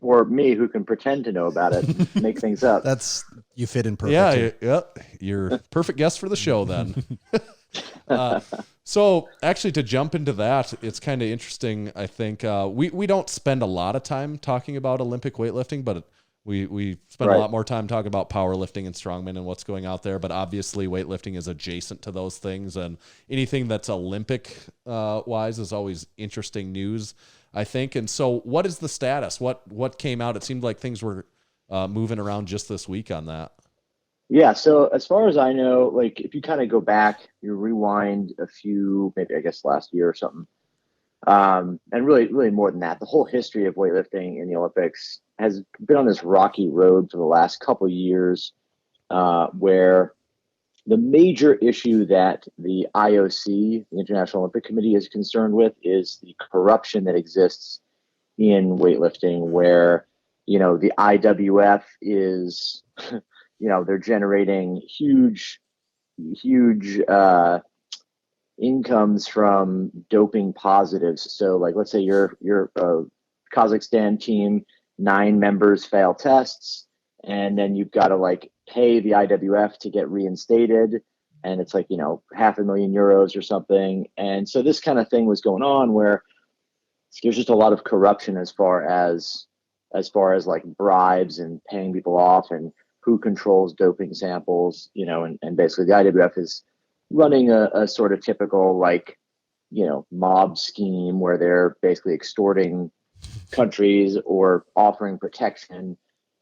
Or me, who can pretend to know about it and make things up. You fit in perfectly. Yeah, you're perfect guest for the show then. So actually, to jump into that, it's kind of interesting. I think we don't spend a lot of time talking about Olympic weightlifting, but we spend a lot more time talking about powerlifting and strongman and what's going out there. But obviously, weightlifting is adjacent to those things, and anything that's Olympic wise is always interesting news, I think. And so, what is the status? What came out? It seemed like things were moving around just this week on that. Yeah. So as far as I know, like if you kind of go back, you rewind a few, maybe I guess last year or something, and really more than that, the whole history of weightlifting in the Olympics has been on this rocky road for the last couple of years, where the major issue that the IOC, the International Olympic Committee, is concerned with is the corruption that exists in weightlifting, where the IWF is, they're generating huge incomes from doping positives. So like, let's say you're a Kazakhstan team, 9 members fail tests, and then you've got to like pay the IWF to get reinstated. And it's like, €500,000 or something. And so this kind of thing was going on where there's just a lot of corruption as far as like bribes and paying people off and who controls doping samples, and basically the IWF is running a sort of typical like, mob scheme where they're basically extorting countries or offering protection.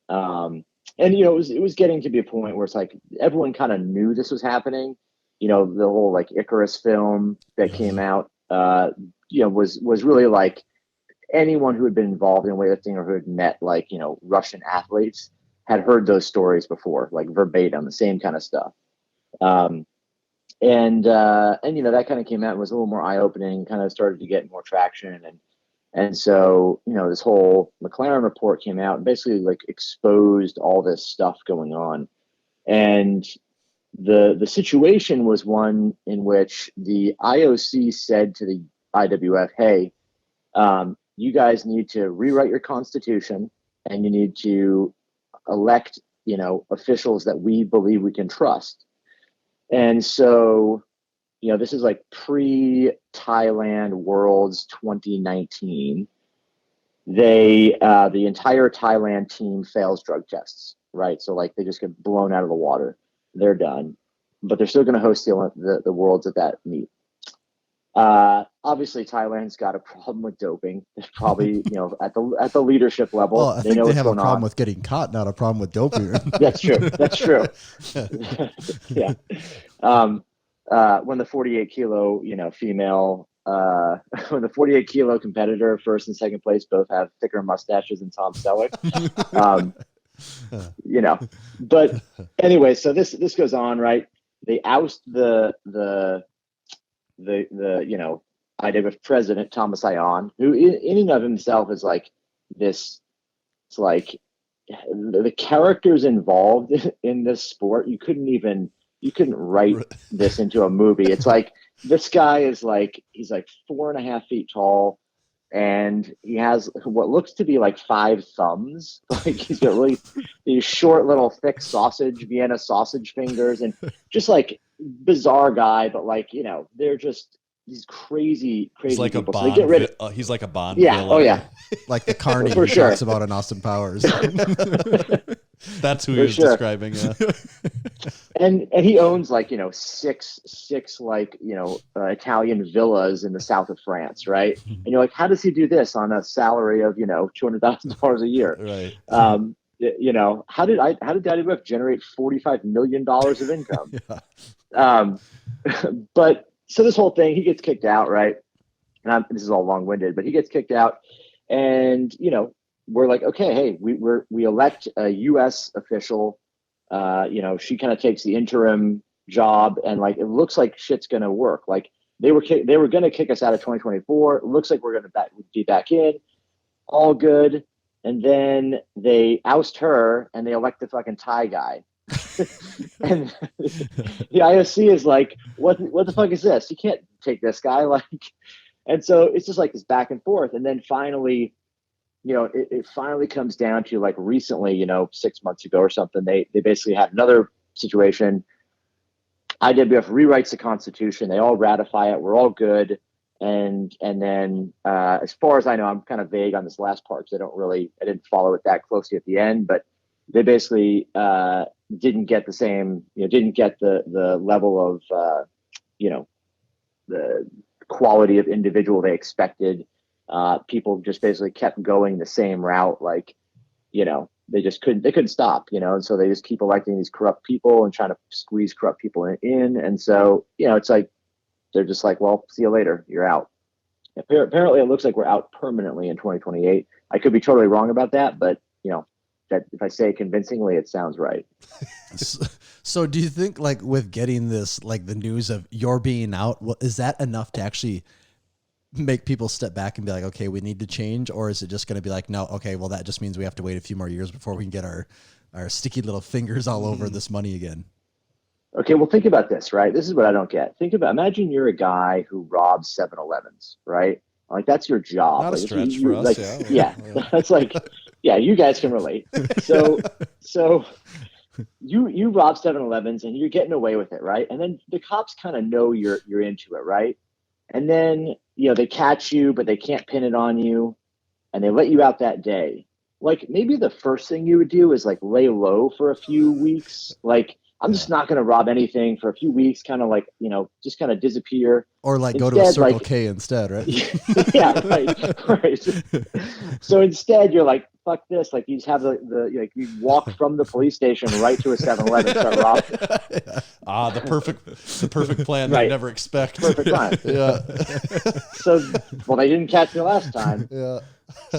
And it was getting to be a point where it's like everyone kind of knew this was happening. The whole like Icarus film that came out, was really like anyone who had been involved in weightlifting or who had met like, Russian athletes had heard those stories before, like verbatim, the same kind of stuff. And that kind of came out and was a little more eye-opening, kind of started to get more traction. And so, this whole McLaren report came out and basically like exposed all this stuff going on. And the situation was one in which the IOC said to the IWF, hey, you guys need to rewrite your constitution and you need to elect, officials that we believe we can trust. And so, this is like pre-Thailand Worlds 2019. The entire Thailand team fails drug tests, right? So like they just get blown out of the water. They're done, but they're still going to host the Worlds at that meet. Obviously Thailand's got a problem with doping. It's probably, at the leadership level. Well, I think they have a problem with getting caught, not a problem with doping. That's true. Yeah. When the 48 kilo, female, when the 48 kilo competitor, first and second place, both have thicker mustaches than Tom Selleck. But anyway, so this goes on, right? They oust the IWF president, Thomas Ion, who in and of himself is like this. It's like the characters involved in this sport. You couldn't write this into a movie. It's like this guy is like, he's like 4.5 feet tall, and he has what looks to be like 5 thumbs. Like he's got really these short little thick Vienna sausage fingers, and just like bizarre guy, but like, they're just these crazy He's like people. A Bond, so they get rid of, he's like a Bond yeah, villain. oh yeah. Like the carny For he sure. talks about in Austin Powers. That's who he For was sure. describing. Yeah. And he owns like, six like, Italian villas in the south of France, right? And you're like, how does he do this on a salary of, $200,000 a year? Right. How did IWF generate $45 million of income? Yeah. But so this whole thing, he gets kicked out, right? And this is all long-winded, but he gets kicked out, and we're like, okay, hey, we elect a U.S. official. She kind of takes the interim job, and like it looks like shit's gonna work. Like they were gonna kick us out of 2024. It looks like we're gonna be back in, all good. And then they oust her, and they elect the fucking Thai guy. And the IOC is like, what the fuck is this? You can't take this guy, like. And so it's just like this back and forth, and then finally it finally comes down to like recently, 6 months ago or something, they basically had another situation. IWF rewrites the Constitution. They all ratify it. We're all good. And then as far as I know, I'm kind of vague on this last part because I didn't follow it that closely at the end, but they basically didn't get the same, didn't get the level of, the quality of individual they expected. People just basically kept going the same route. Like, they couldn't stop, and so they just keep electing these corrupt people and trying to squeeze corrupt people in. And so, it's like, they're just like, well, see you later. You're out. Apparently it looks like we're out permanently in 2028. I could be totally wrong about that, but that if I say it convincingly, it sounds right. So do you think like with getting this, like the news of your being out, is that enough to actually make people step back and be like, okay, we need to change? Or is it just going to be like, no, okay, well, that just means we have to wait a few more years before we can get our sticky little fingers all over this money again? Okay, well, think about this, right? This is what I don't get. Imagine you're a guy who robs 7-Elevens, right? Like, that's your job. Not a like, stretch for us, like, yeah. That's like, yeah, you guys can relate. So you rob 7-Elevens and you're getting away with it, right? And then the cops kind of know you're into it, right? And then, they catch you, but they can't pin it on you, and they let you out that day. Like, maybe the first thing you would do is like lay low for a few weeks. Like, I'm just not going to rob anything for a few weeks, kind of like, just kind of disappear. Or like go to a Circle K instead, right? Yeah, right. So instead you're like, fuck this. Like, you just have you walk from the police station right to a 7-Eleven, start robbing. The perfect plan Right. you never expect. Perfect plan. Yeah. So, well, they didn't catch me last time. Yeah.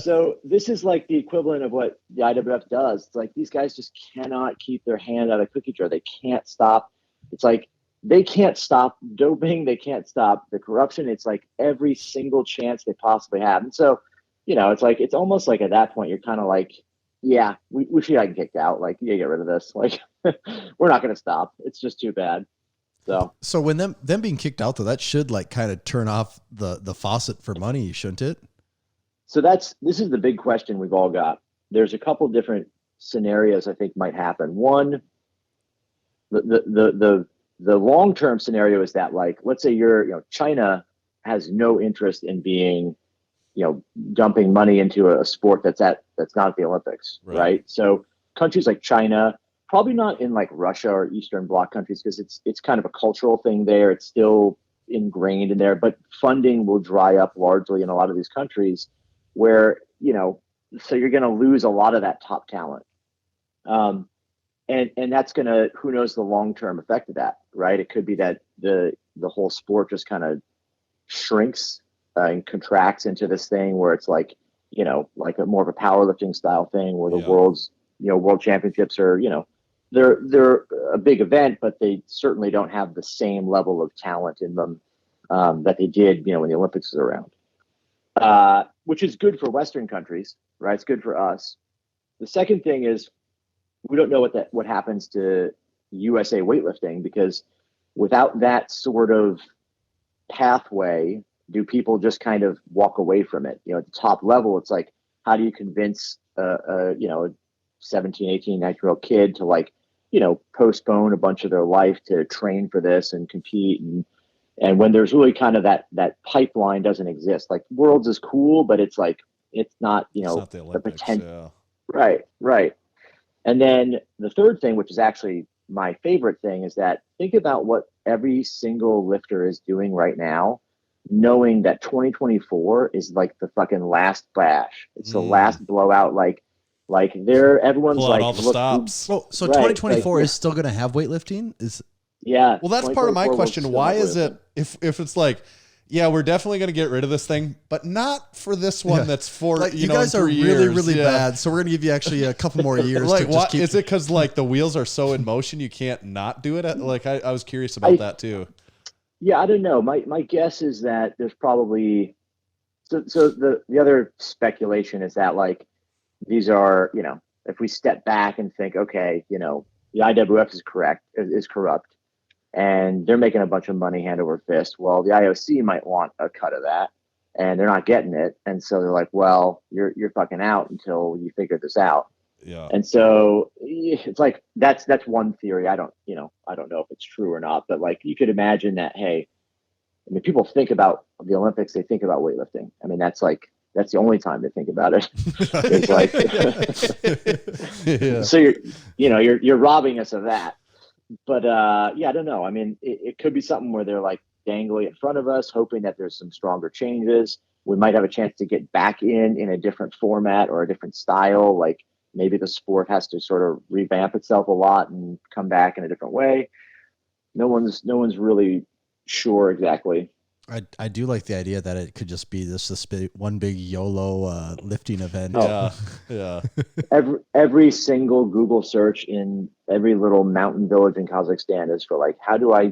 So this is like the equivalent of what the IWF does. It's like these guys just cannot keep their hand out of cookie jar. They can't stop. It's like they can't stop doping. They can't stop the corruption. It's like every single chance they possibly have. And so, it's like, it's almost like at that point, you're kind of like, yeah, we should have kicked out. Like, yeah, get rid of this. Like, we're not going to stop. It's just too bad. So when them being kicked out though, that should like kind of turn off the faucet for money, shouldn't it? So this is the big question we've all got. There's a couple different scenarios I think might happen. One, the long-term scenario is that, like, let's say China has no interest in being, dumping money into a sport that's not at the Olympics, right? So countries like China, probably not in like Russia or Eastern Bloc countries, because it's kind of a cultural thing there. It's still ingrained in there, but funding will dry up largely in a lot of these countries where, so you're going to lose a lot of that top talent. And that's going to, who knows the long-term effect of that, right? It could be that the whole sport just kind of shrinks and contracts into this thing where it's like, like a more of a powerlifting style thing where the world championships are, they're a big event, but they certainly don't have the same level of talent in them that they did, when the Olympics was around, which is good for Western countries, right? It's good for us. The second thing is we don't know what happens to USA weightlifting, because without that sort of pathway, do people just kind of walk away from it? At the top level, it's like, how do you convince a 17, 18, 19-year-old kid to like, postpone a bunch of their life to train for this and compete, and when there's really kind of that pipeline doesn't exist. Like, Worlds is cool, but it's like, it's not, It's not the Olympics, potential. Yeah. Right. And then the third thing, which is actually my favorite thing, is that think about what every single lifter is doing right now, knowing that 2024 is like the fucking last bash. It's the last blowout. Like everyone's Pull out like, all the look, stops. So Right, 2024 like, is still going to have weightlifting? yeah. Well, that's part of my 2024 will question. still Why have is it, weightlifting. if it's like, yeah, we're definitely going to get rid of this thing, but not for this one that's for, Like, you know, guys in are 3 really, years. really Yeah. bad. So we're going to give you actually a couple more years Like, to just keep. is it because like the wheels are so in motion you can't not do it? Like, I was curious about that too. Yeah, I don't know. My guess is that there's probably so the other speculation is that, like, these are, if we step back and think, okay, the IWF is corrupt, and they're making a bunch of money hand over fist. Well, the IOC might want a cut of that, and they're not getting it. And so they're like, well, you're fucking out until you figure this out. Yeah. And so it's like, that's one theory. I don't know if it's true or not, but like, you could imagine that, hey, I mean, people think about the Olympics, they think about weightlifting. I mean, that's the only time they think about it. It's like, Yeah. so you're robbing us of that. But yeah, I don't know. I mean, it could be something where they're like dangling in front of us, hoping that there's some stronger changes. We might have a chance to get back in a different format or a different style. Like maybe the sport has to sort of revamp itself a lot and come back in a different way. No one's really sure exactly. I do like the idea that it could just be this one big YOLO lifting event. Yeah. Yeah. Every single Google search in every little mountain village in Kazakhstan is for like, how do I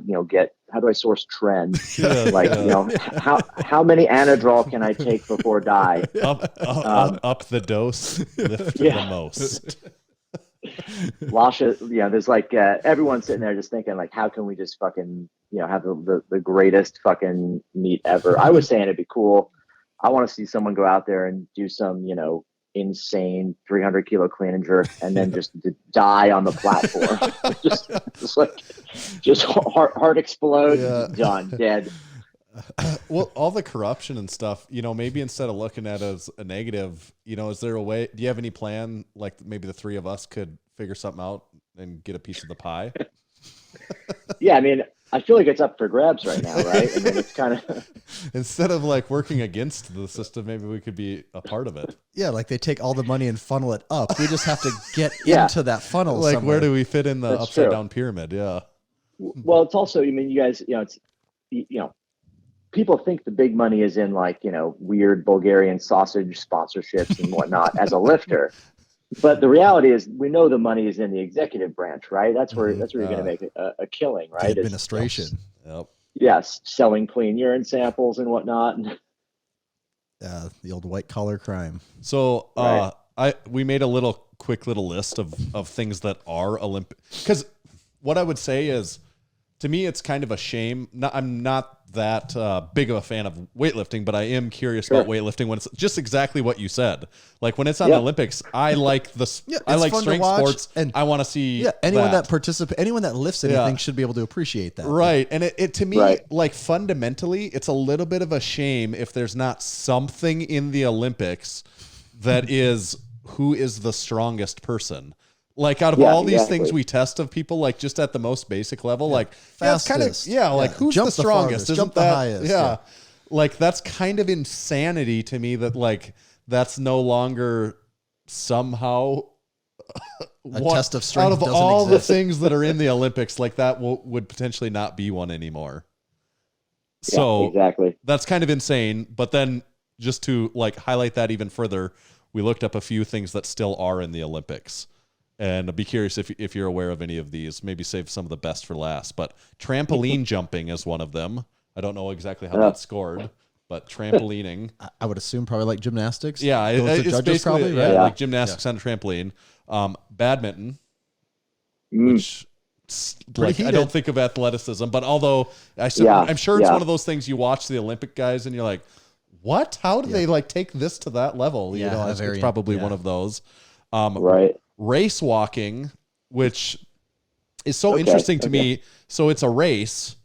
source trend? Yeah, Like, yeah. how many Anadrol can I take before die? Up the dose, lift the most. Lasha, there's like everyone's sitting there just thinking like, how can we just fucking have the greatest fucking meet ever? I was saying it'd be cool. I want to see someone go out there and do some insane 300 kilo clean and jerk and then just die on the platform. just heart explode, done, dead. Well, all the corruption and stuff, maybe instead of looking at it as a negative, is there a way, do you have any plan, like maybe the three of us could figure something out and get a piece of the pie? Yeah, I mean, I feel like it's up for grabs right now, right? I mean, it's kind of instead of like working against the system, maybe we could be a part of it. Yeah, like they take all the money and funnel it up. We just have to get into that funnel. Like somewhere. where do we fit in the That's upside true. down pyramid? Yeah. Well, it's also, I mean, you guys, it's people think the big money is in like, weird Bulgarian sausage sponsorships and whatnot as a lifter. But the reality is we know the money is in the executive branch, right? That's where you're going to make a killing, right? The administration. Yep. Yes. Selling clean urine samples and whatnot. The old white collar crime. So Right. we made a quick little list of things that are Olympic, because what I would say is, to me, it's kind of a shame. I'm not that big of a fan of weightlifting, but I am curious about weightlifting when it's just exactly what you said. Like when it's on the Olympics, I like I like strength sports, and I want to see anyone that lifts anything should be able to appreciate that. Right. And it to me, like fundamentally, it's a little bit of a shame if there's not something in the Olympics that is who is the strongest person. Like out of all these things we test of people, like just at the most basic level, like fastest, like who's jump the strongest? Isn't Jump the that highest? Yeah. Like that's kind of insanity to me that like that's no longer somehow a test of strength. Out of all the things that are in the Olympics, like that would potentially not be one anymore. So exactly. That's kind of insane. But then just to like highlight that even further, we looked up a few things that still are in the Olympics. And I'd be curious if you're aware of any of these. Maybe save some of the best for last. But trampoline jumping is one of them. I don't know exactly how that's scored, but trampolining. I would assume probably like gymnastics. Yeah, it's basically probably, right? like gymnastics on a trampoline. Badminton, which like I don't think of athleticism, but although I'm sure it's one of those things you watch the Olympic guys and you're like, what? How do they like take this to that level? Yeah, it's probably one of those. Right. Race walking, which is so interesting to me. So it's a race,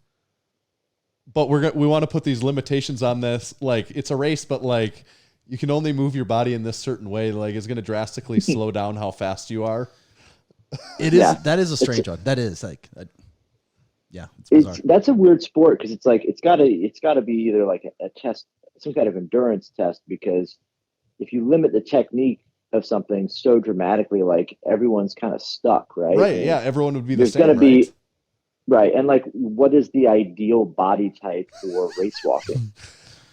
but we want to put these limitations on this. Like it's a race, but like you can only move your body in this certain way. Like it's going to drastically slow down how fast you are. It is. That is a strange one. That is like, it's bizarre. That's a weird sport because it's like it's got to be either like a test, some kind of endurance test, because if you limit the technique of something so dramatically, like everyone's kind of stuck, right? Right. Yeah. Everyone would be the same. There's going to be right. And like, what is the ideal body type for race walking?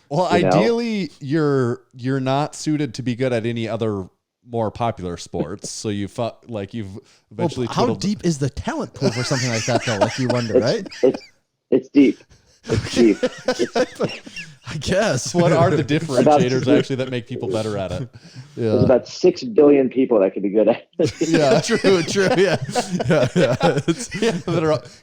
Well, ideally, you're not suited to be good at any other more popular sports. So you've eventually. How deep is the talent pool for something like that, though? Like you wonder, right? It's deep. It's deep. I guess. What are the differentiators actually that make people better at it? There's about 6 billion people that could be good at it. Yeah, true. Yeah.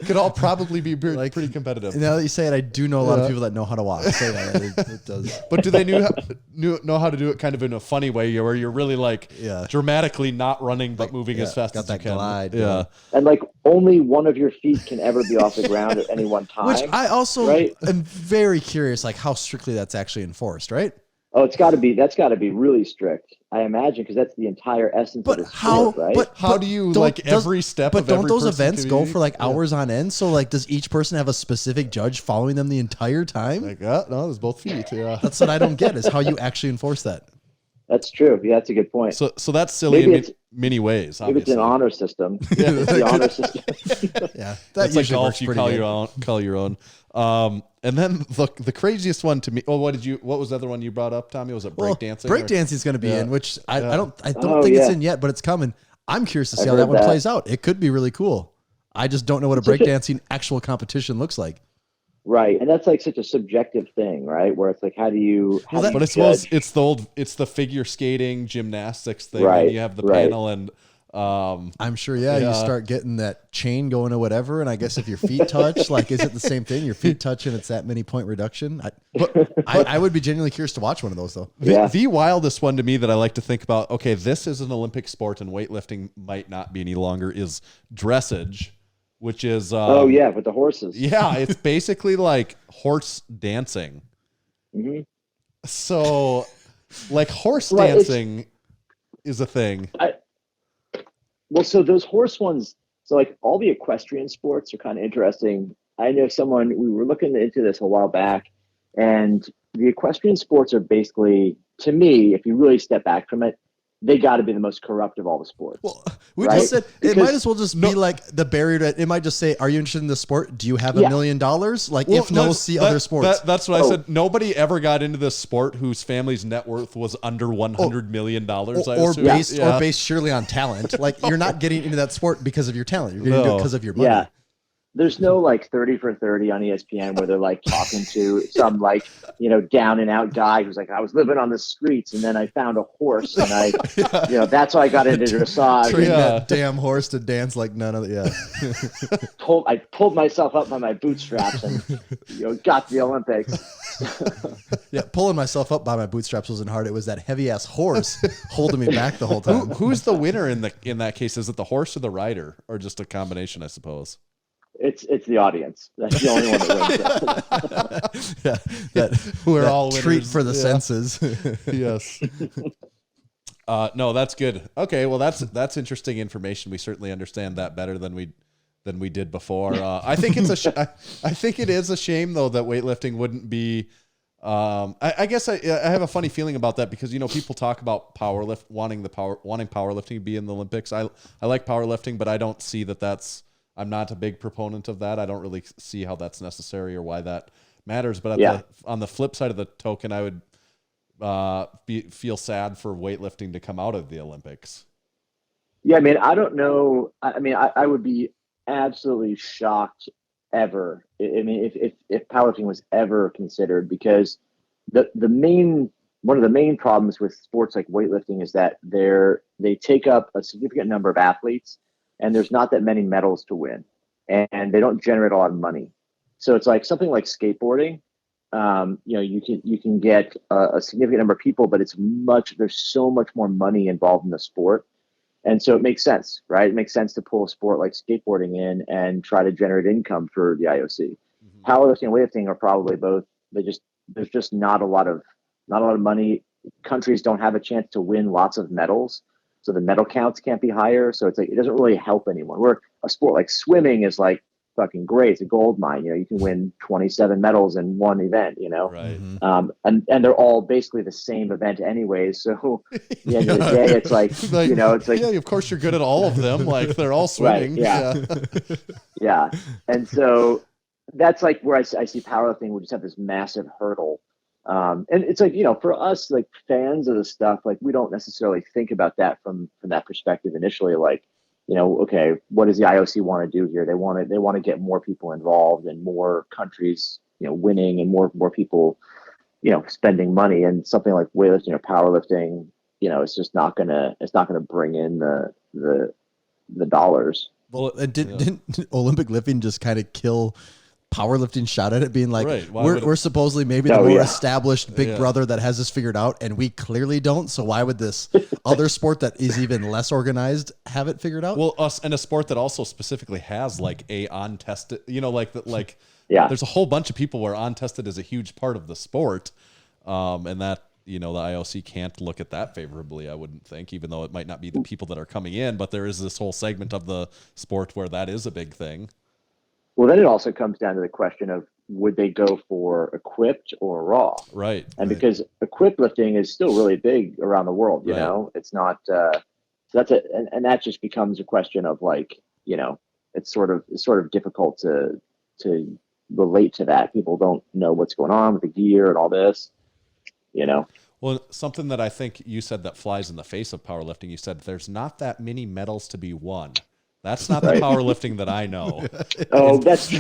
Could all probably be pretty competitive. Now that you say it, I do know a lot of people that know how to walk. So yeah, it does. But do they know how to do it kind of in a funny way where you're really like dramatically not running but moving as fast as you can? Glide. Yeah. And like only one of your feet can ever be off the ground at any one time. Which I also am very curious, like how strictly that's actually enforced, right? Oh, that's got to be really strict, I imagine, because that's the entire essence of the sport, right? But how do you every step? But of don't every those person events go for like hours on end? So like, does each person have a specific judge following them the entire time? Like, no, there's both feet. Yeah, that's what I don't get is how you actually enforce that. That's true. Yeah, that's a good point. So that's silly in many ways. Maybe it's an honor system. Yeah, the honor system. Yeah, that's like golf. You call your own. And then the craziest one to me. Oh, what was the other one you brought up, Tommy? Was it breakdancing? Breakdancing is going to be in, which I don't think it's in yet, but it's coming. I'm curious to see how that one plays out. It could be really cool. I just don't know what a breakdancing actual competition looks like. Right, and that's like such a subjective thing, right? Where it's like, how do you? But I suppose it's the figure skating, gymnastics thing, and you have the panel, and I'm sure, you start getting that chain going or whatever, and I guess if your feet touch, like, is it the same thing? Your feet touch, and it's that many point reduction. I would be genuinely curious to watch one of those, though. The wildest one to me that I like to think about. Okay, this is an Olympic sport, and weightlifting might not be any longer. Is dressage. Which is with the horses. Yeah, it's basically like horse dancing. Mm-hmm. So, like horse dancing is a thing. So those horse ones. So like all the equestrian sports are kind of interesting. I know we were looking into this a while back, and the equestrian sports are basically, to me, if you really step back from it, they got to be the most corrupt of all the sports. Well, we just said it might as well just be like the barrier to it. Might just say, "Are you interested in the sport? Do you have $1 million?" Like, if no, see other sports. That's what I said. Nobody ever got into this sport whose family's net worth was under $100 million. Or based surely on talent. Like, you're not getting into that sport because of your talent. You're getting into it because of your money. Yeah. There's no like 30 for 30 on ESPN where they're like talking to some like, down and out guy who's like, I was living on the streets and then I found a horse and that's how I got into dressage. Train that damn horse to dance like none of I pulled myself up by my bootstraps and got to the Olympics. Pulling myself up by my bootstraps wasn't hard. It was that heavy ass horse holding me back the whole time. Who's the winner in that case? Is it the horse or the rider, or just a combination? I suppose. It's the audience. That's the only one that wins. We're all treat for the senses. Yes. No, that's good. Okay, well that's interesting information. We certainly understand that better than we did before. I think I think it is a shame though that weightlifting wouldn't be. I guess I have a funny feeling about that because people talk about wanting powerlifting to be in the Olympics. I like powerlifting, but I don't see that. I'm not a big proponent of that. I don't really see how that's necessary or why that matters. But on the flip side of the token, I would feel sad for weightlifting to come out of the Olympics. Yeah, I mean, I don't know. I mean, I would be absolutely shocked ever. I mean, if powerlifting was ever considered, because one of the main problems with sports like weightlifting is that they take up a significant number of athletes. And there's not that many medals to win, and they don't generate a lot of money. So it's like something like skateboarding. You can get a significant number of people, but there's so much more money involved in the sport, and so it makes sense, right? It makes sense to pull a sport like skateboarding in and try to generate income for the IOC. Mm-hmm. Powerlifting and weightlifting are probably both. There's just not a lot of money. Countries don't have a chance to win lots of medals. So the medal counts can't be higher. So it's like, it doesn't really help anyone. Where a sport like swimming is like fucking great. It's a gold mine. You can win 27 medals in one event, Right. And they're all basically the same event anyways. So at the end of the day, it's like it's like, yeah, of course you're good at all of them. Like they're all swimming. Right, yeah. And so that's like where I see powerlifting. We just have this massive hurdle. And it's like, for us, like fans of the stuff, like we don't necessarily think about that from that perspective initially. Like, okay, what does the IOC want to do here? They want to get more people involved and more countries, winning and more people, spending money, and something like weightlifting or powerlifting, it's just not gonna bring in the dollars. Well, and didn't Olympic lifting just kind of kill powerlifting shot at it, being like, Right. we're supposedly maybe the more established big brother that has this figured out, and we clearly don't. So why would this other sport that is even less organized have it figured out? Well, us and a sport that also specifically has like a on-tested, there's a whole bunch of people where on-tested is a huge part of the sport. And that, the IOC can't look at that favorably, I wouldn't think, even though it might not be the people that are coming in, but there is this whole segment of the sport where that is a big thing. Well, then it also comes down to the question of, would they go for equipped or raw? Right. And because equipped lifting is still really big around the world, it's not, so that's it. And that just becomes a question of like, it's sort of difficult to relate to that. People don't know what's going on with the gear and all this, Well, something that I think you said that flies in the face of powerlifting, you said there's not that many medals to be won. That's not the powerlifting that I know. Oh, that's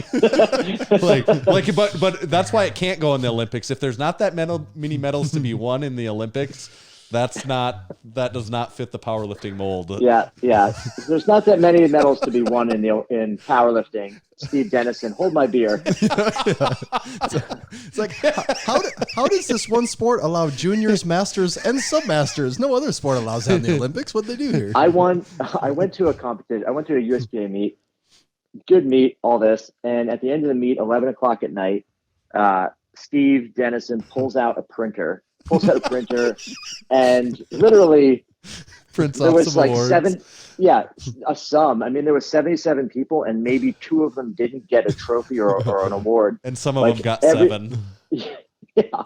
but that's why it can't go in the Olympics. If there's not that many medals to be won in the Olympics, that does not fit the powerlifting mold. Yeah. There's not that many medals to be won in powerlifting. Steve Dennison, hold my beer. It's like, how does this one sport allow juniors, masters, and submasters? No other sport allows that in the Olympics. What'd they do here? I went to a competition. I went to a USPA meet. Good meet, all this. And at the end of the meet, 11 o'clock at night, Steve Dennison pulls out a printer, and literally Prints there off was some like awards. a sum. I mean, there was 77 people, and maybe 2 of them didn't get a trophy or an award. And some of them got 7. Yeah,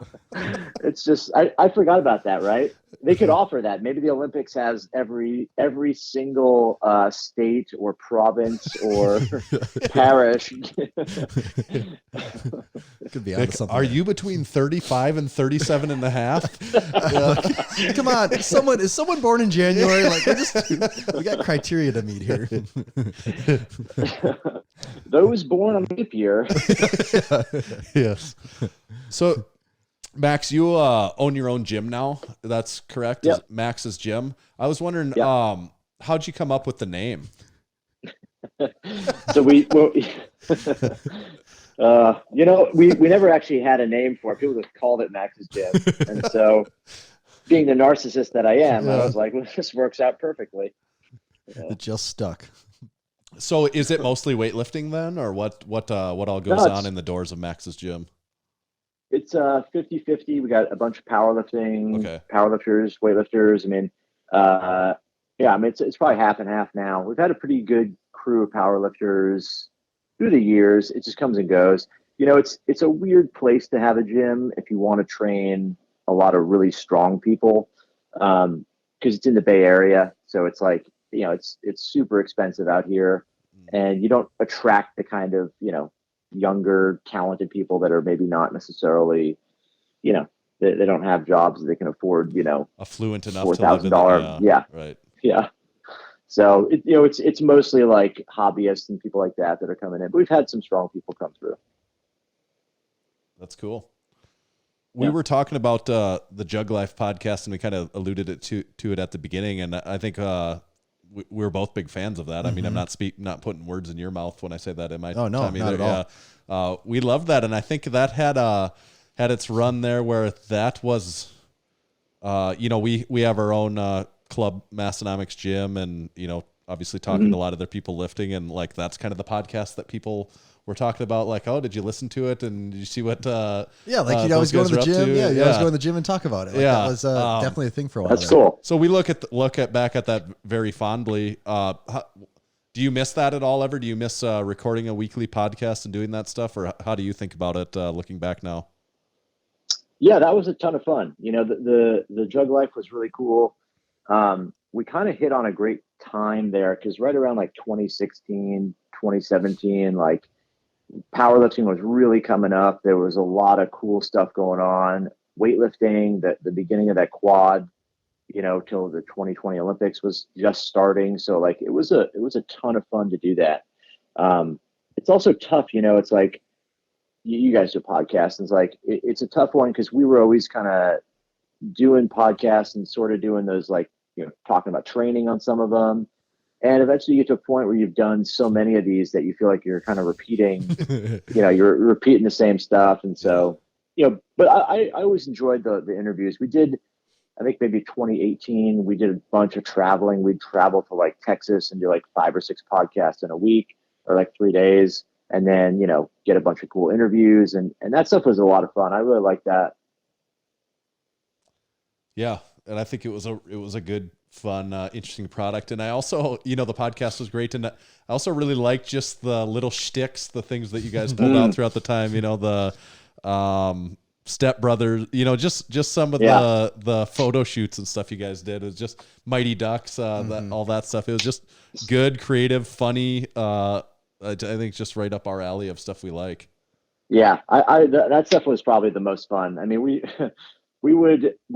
it's just I forgot about that. Right? They could offer that. Maybe the Olympics has every single state or province or parish. Could be onto something. Are you between 35 and 37 and a half? Come on, is someone born in January? Like we got criteria to meet here. Those born on leap year. Yes. So, Max, you own your own gym now. That's correct. Yep. Max's Gym. I was wondering, Yep. how'd you come up with the name? So we never actually had a name for it. People just called it Max's Gym, and so being the narcissist that I am, I was like, well, this works out perfectly. It just stuck. So, is it mostly weightlifting then, or what all goes on in the doors of Max's Gym? It's 50-50. We got a bunch of powerlifting, powerlifters, weightlifters. I mean, it's probably half and half now. We've had a pretty good crew of powerlifters through the years. It just comes and goes. It's a weird place to have a gym if you want to train a lot of really strong people, because it's in the Bay Area. So it's like, it's super expensive out here, and you don't attract the kind of, younger, talented people that are maybe not necessarily, they don't have jobs that they can afford, affluent enough $4,000. Yeah. Right. Yeah. So it's mostly like hobbyists and people like that are coming in. But we've had some strong people come through. That's cool. We were talking about the Jug Life podcast, and we kind of alluded to it at the beginning, and I think we're both big fans of that. I mean, I'm not putting words in your mouth when I say that in my time either. Not at all. We love that, and I think that had its run there where that was, we have our own club, Massenomics Gym, and obviously talking to a lot of their people lifting, and like that's kind of the podcast that people were talking about. Like, oh, did you listen to it, and did you see what? You always go to the gym. You always go to the gym and talk about it. Like, that was definitely a thing for a while. That's cool. So we look back at that very fondly. Do you miss that at all ever? Do you miss recording a weekly podcast and doing that stuff, or how do you think about it looking back now? Yeah, that was a ton of fun. The Jug Life was really cool. We kind of hit on a great time there, because right around like 2016, 2017, like powerlifting was really coming up. There was a lot of cool stuff going on. Weightlifting, the beginning of that quad, till the 2020 Olympics was just starting. So like it was a ton of fun to do that. It's also tough, it's like you guys do podcasts, and it's like it's a tough one because we were always kind of doing podcasts and sort of doing those, like, talking about training on some of them. And eventually you get to a point where you've done so many of these that you feel like you're kind of repeating, you're repeating the same stuff. And so, but I always enjoyed the interviews. We did, I think maybe 2018, we did a bunch of traveling. We'd travel to like Texas and do like 5 or 6 podcasts in a week or like 3 days. And then, get a bunch of cool interviews. And that stuff was a lot of fun. I really liked that. Yeah. And I think it was a good, fun, interesting product. And I also, the podcast was great. And I also really liked just the little shticks, the things that you guys pulled out throughout the time, the Step Brothers, just some of the photo shoots and stuff you guys did. It was just Mighty Ducks, all that stuff. It was just good, creative, funny. I think just right up our alley of stuff we like. Yeah, that stuff was probably the most fun. I mean, we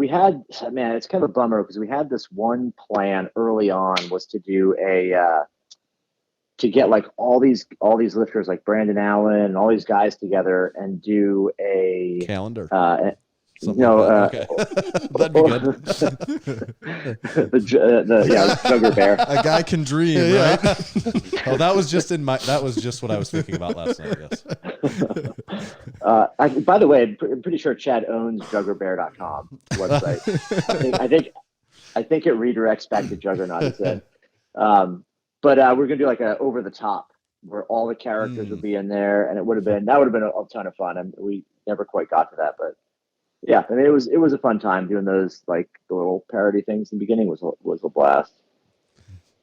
had, man, it's kind of a bummer because we had this one plan early on, was to do to get like all these lifters like Brandon Allen and all these guys together and do a calendar. Okay. That'd be good. the Jugger Bear. A guy can dream, right? Oh, that was just what I was thinking about last night. Yes. By the way, I'm pretty sure Chad owns juggerbear.com website. I think it redirects back to Juggernaut. He said, but we're gonna do like a over the top where all the characters would be in there, and that would have been a ton of fun. And we never quite got to that, but yeah, I mean, it was a fun time doing those, like the little parody things in the beginning was a blast.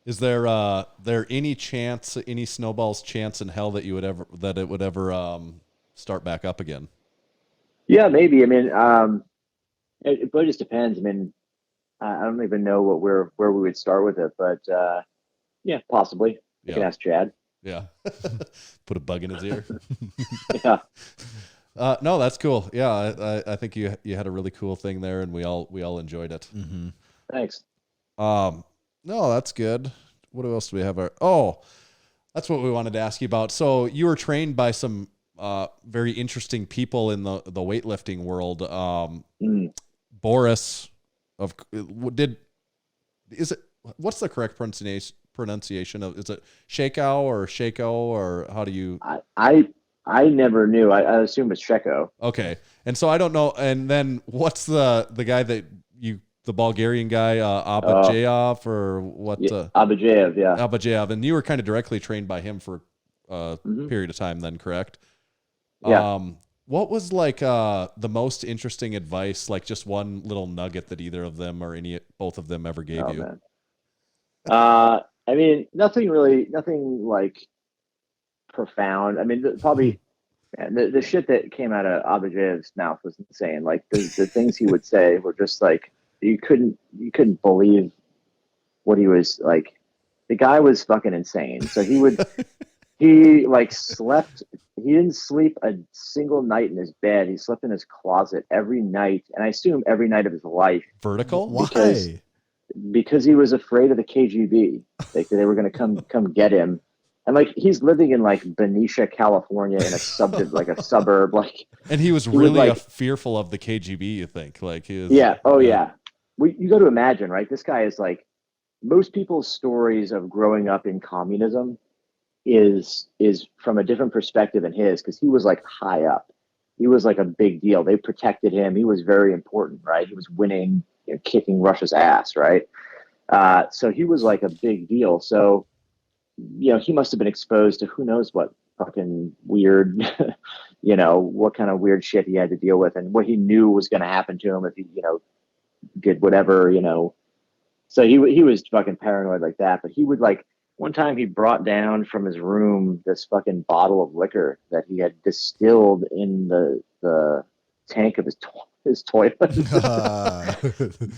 Is there any snowball's chance in hell that it would ever start back up again? Yeah, maybe. I mean, it really just depends. I mean, I don't even know where we would start with it, but yeah, possibly. You can ask Chad. Yeah, put a bug in his ear. Yeah. No, that's cool. Yeah, I think you had a really cool thing there, and we all enjoyed it. Mm-hmm. Thanks. No, that's good. What else do we have? That's what we wanted to ask you about. So you were trained by some very interesting people in the weightlifting world. Boris what's the correct pronunciation of, is it Shako or how do you? I never knew. I assume it's Sheko. Okay. And so I don't know. And then what's the guy that the Bulgarian guy, Abajev or what? Abajev, yeah. Abajev. And you were kind of directly trained by him for a period of time then, correct? Yeah. What was like the most interesting advice, like just one little nugget that either of them or both of them ever gave you? Man. I mean, nothing like profound. I mean, probably the shit that came out of Abajev's mouth was insane. Like the things he would say were just like you couldn't believe what he was like. The guy was fucking insane. So he like slept. He didn't sleep a single night in his bed. He slept in his closet every night, and I assume every night of his life. Vertical? Why? Because he was afraid of the KGB. Like they were going to come get him. And like he's living in like Benicia, California, in a suburb, like. And he was really fearful of the KGB. You think like he was? Yeah. Oh yeah. You got to imagine, right? This guy is like most people's stories of growing up in communism is from a different perspective than his, because he was like high up. He was like a big deal. They protected him. He was very important, right? He was winning, kicking Russia's ass, right? So he was like a big deal. So. He must have been exposed to who knows what fucking weird, what kind of weird shit he had to deal with and what he knew was going to happen to him if he, did whatever, So he was fucking paranoid like that. But he would like, one time he brought down from his room this fucking bottle of liquor that he had distilled in the tank of his toilet.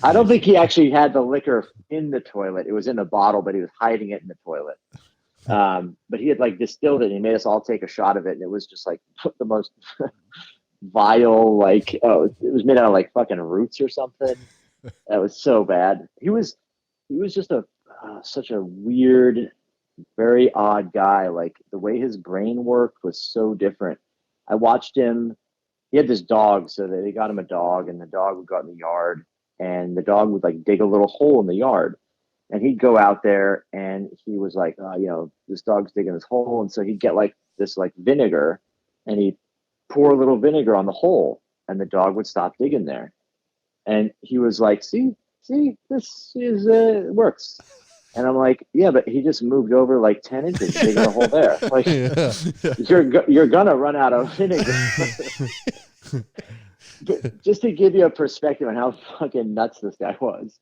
I don't think he actually had the liquor in the toilet. It was in the bottle, but he was hiding it in the toilet. But he had like distilled it and he made us all take a shot of it. And it was just like the most vile, like, it was made out of like fucking roots or something. That was so bad. He was just such a weird, very odd guy. Like the way his brain worked was so different. I watched him. He had this dog, so they got him a dog, and the dog would go out in the yard, and the dog would like dig a little hole in the yard, and he'd go out there, and he was like, this dog's digging this hole, and so he'd get like this like vinegar, and he'd pour a little vinegar on the hole, and the dog would stop digging there, and he was like, see, this is it works. And I'm like, yeah, but he just moved over like 10 inches, digging a hole there. Like, you're gonna run out of vinegar. But just to give you a perspective on how fucking nuts this guy was,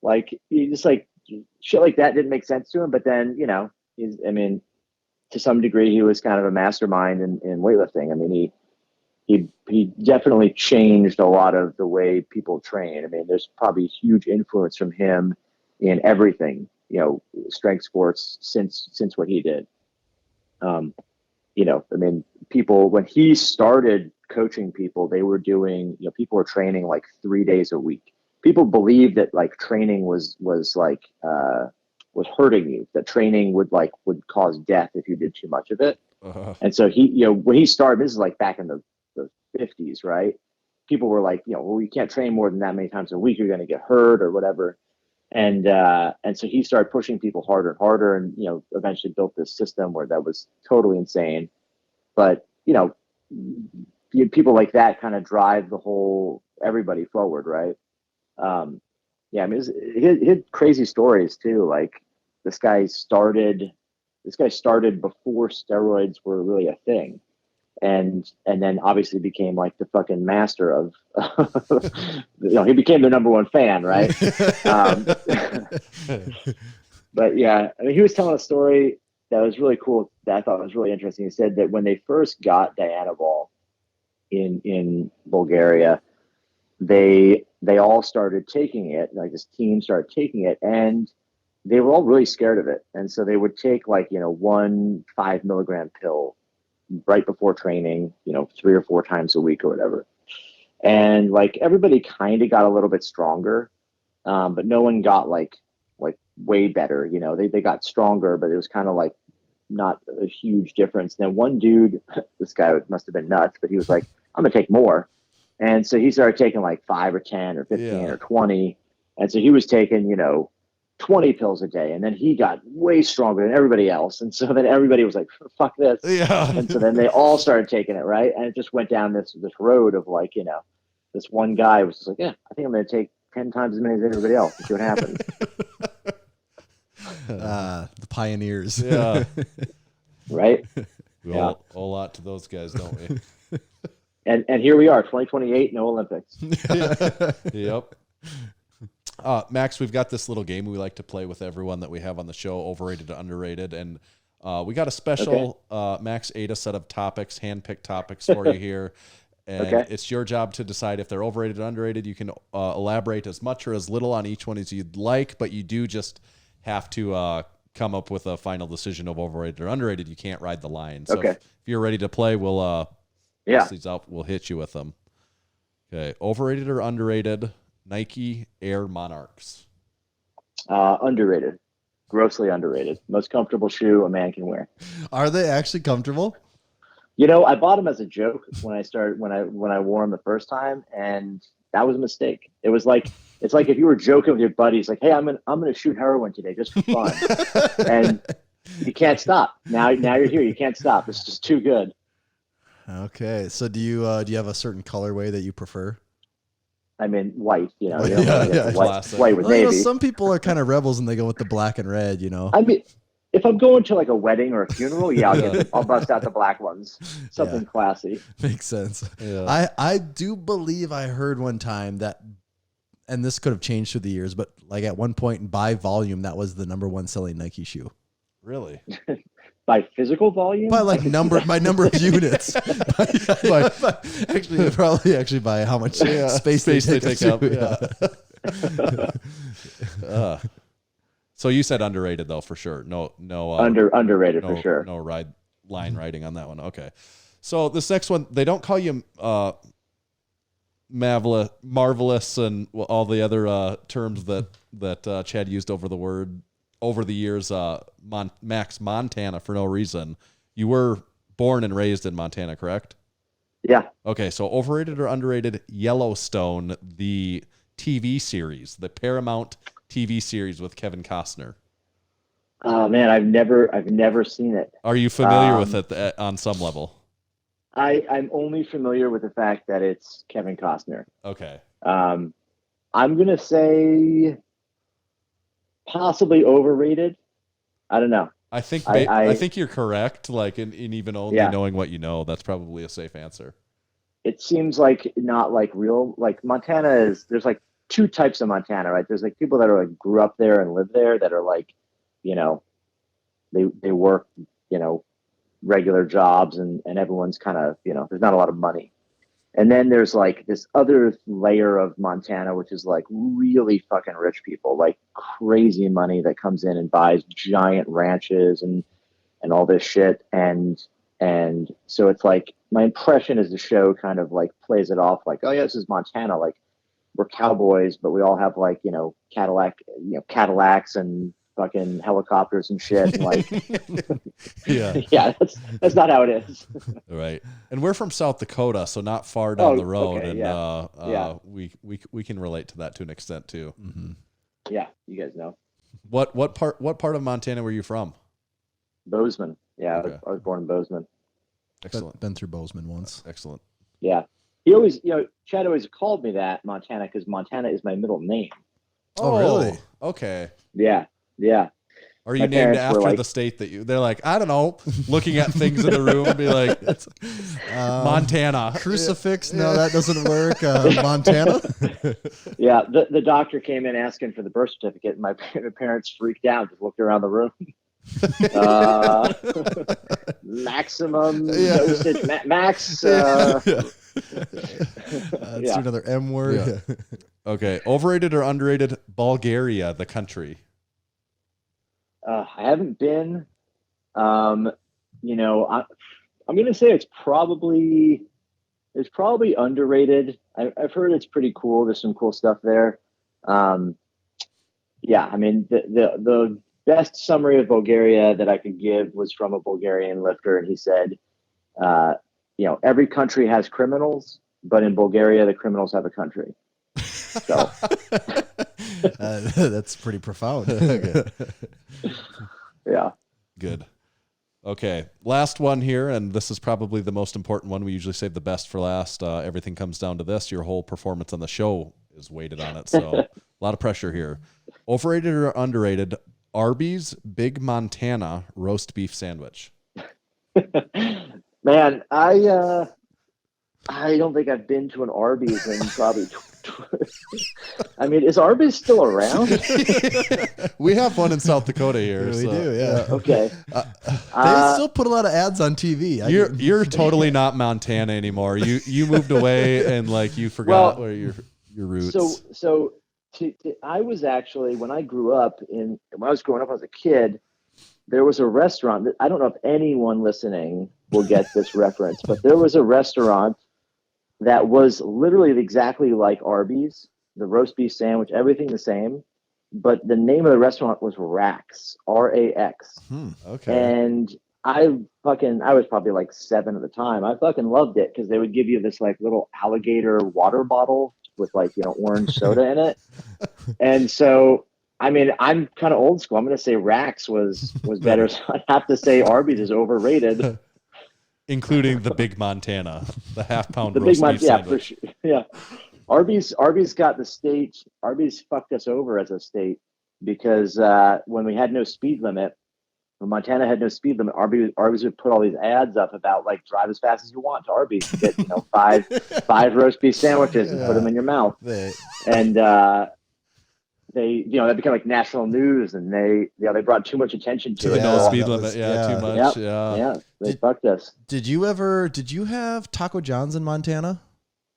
like, he just like shit like that didn't make sense to him. But then, to some degree, he was kind of a mastermind in weightlifting. I mean, he definitely changed a lot of the way people train. I mean, there's probably huge influence from him in everything, strength sports since what he did. People, when he started coaching people, they were doing, people were training like 3 days a week. People believed that like training was hurting you, that training would cause death if you did too much of it. Uh-huh. And so he, when he started, this is like back in the 50s, right? People were like, well, you can't train more than that many times a week, you're going to get hurt or whatever. And so he started pushing people harder and harder, and eventually built this system where that was totally insane. But people like that kind of drive everybody forward, right? He had crazy stories too. Like this guy started before steroids were really a thing. And then obviously became like the fucking master of, he became the number one fan, right? But yeah, I mean, he was telling a story that was really cool, that I thought was really interesting. He said that when they first got Dianabol in Bulgaria, they all started taking it, like this team started taking it, and they were all really scared of it. And so they would take like, 1 5 milligram pill right before training, 3 or 4 times a week or whatever. And like everybody kind of got a little bit stronger, but no one got like way better. They got stronger, but it was kind of like not a huge difference. Then one dude, this guy must have been nuts, but he was like, I'm gonna take more. And so he started taking like 5 or 10 or 15 or 20. And so he was taking, 20 pills a day, and then he got way stronger than everybody else, and so then everybody was like, fuck this. And so then they all started taking it, right? And it just went down this road of like, this one guy was just like, yeah, I think I'm going to take 10 times as many as everybody else and see what happens. The pioneers. Right? We owe a lot to those guys, don't we? And here we are, 2028, no Olympics. Yep. Max, we've got this little game we like to play with everyone that we have on the show, overrated to underrated, and we got a special Max Aita set of topics, hand-picked topics for you here, and it's your job to decide if they're overrated or underrated. You can elaborate as much or as little on each one as you'd like, but you do just have to come up with a final decision of overrated or underrated. You can't ride the line. So if you're ready to play, we'll these out. We'll hit you with them. Okay, overrated or underrated? Nike Air Monarchs. Underrated. Grossly underrated. Most comfortable shoe a man can wear. Are they actually comfortable? I bought them as a joke when I wore them the first time, and that was a mistake. It's like if you were joking with your buddies, like, hey, I'm gonna shoot heroin today just for fun. And you can't stop. Now you're here, you can't stop. It's just too good. Okay. So do you have a certain colorway that you prefer? I mean, white, white with navy. Some people are kind of rebels and they go with the black and red, I mean, if I'm going to like a wedding or a funeral, I'll bust out the black ones. Something classy. Makes sense. Yeah. I do believe I heard one time that, and this could have changed through the years, but like at one point by volume, that was the number one selling Nike shoe. Really? By physical volume? By like number of units. Actually by how much space they take up. So you said underrated though, for sure. No. Underrated for sure. No line riding on that one. Okay. So this next one, they don't call you marvelous and all the other terms that Chad used over the years, Max Montana for no reason. You were born and raised in Montana, correct? Yeah. Okay, so overrated or underrated Yellowstone, the TV series, the Paramount TV series with Kevin Costner. Oh man, I've never seen it. Are you familiar with it on some level? I'm only familiar with the fact that it's Kevin Costner. Okay. I'm gonna say possibly overrated. I don't know. I think you're correct. Like in even only knowing what you know, that's probably a safe answer. It seems like not like real. Like Montana is. There's like two types of Montana, right? There's like people that are like grew up there and live there that are like, they work, regular jobs and everyone's kind of, there's not a lot of money. And then there's like this other layer of Montana, which is like really fucking rich people, like crazy money that comes in and buys giant ranches and all this shit. And so it's like, my impression is the show kind of like plays it off like, oh yeah, this is Montana. Like we're cowboys, but we all have like, Cadillacs and fucking helicopters and shit. And like, yeah, that's not how it is. Right. And we're from South Dakota, so not far down the road. Okay, and we can relate to that to an extent too. Mm-hmm. Yeah. You guys know. What part of Montana were you from? Bozeman. Yeah. Okay. I was born in Bozeman. Excellent. Been through Bozeman once. Excellent. Yeah. He always, Chad always called me that Montana because Montana is my middle name. Oh, really? Okay. Yeah. Yeah. Are you named after the state that they're like, I don't know, looking at things in the room and be like, Montana. Crucifix? No, that doesn't work. Montana? Yeah. The doctor came in asking for the birth certificate and my parents freaked out, just looked around the room. Maximum dosage, max. Let's do another M word. Yeah. Okay. Overrated or underrated Bulgaria, the country? I haven't been. I'm going to say it's probably underrated. I've heard it's pretty cool. There's some cool stuff there. Yeah, I mean the best summary of Bulgaria that I could give was from a Bulgarian lifter, and he said, every country has criminals, but in Bulgaria the criminals have a country. So that's pretty profound. Yeah. Good. Okay. Last one here, and this is probably the most important one. We usually save the best for last. Everything comes down to this. Your whole performance on the show is weighted on it. So a lot of pressure here. Overrated or underrated Arby's Big Montana roast beef sandwich? Man, I don't think I've been to an Arby's in probably. I mean, is Arby's still around? We have one in South Dakota here. We do, yeah. Okay. They still put a lot of ads on TV. You're totally not Montana anymore. You moved away and like you forgot where your roots. So I was actually when I was growing up as a kid, there was a restaurant that I don't know if anyone listening will get this reference, but there was a restaurant that was literally exactly like Arby's, the roast beef sandwich, everything the same, but the name of the restaurant was Rax, R-A-X. Okay. And I was probably like 7 at the time. I fucking loved it because they would give you this like little alligator water bottle with like, orange soda in it. And so, I mean, I'm kind of old school. I'm going to say Rax was better. So I have to say Arby's is overrated. Including the Big Montana, the half-pound roast Big beef sandwich. For sure. Yeah. Arby's got the state. Arby's fucked us over as a state because when we had no speed limit, when Montana had no speed limit, Arby's would put all these ads up about like drive as fast as you want to Arby's to get five roast beef sandwiches and put them in your mouth. And they that became like national news, and they brought too much attention to it. No speed limit, too much. Yeah, they fucked us. Did you have Taco John's in Montana?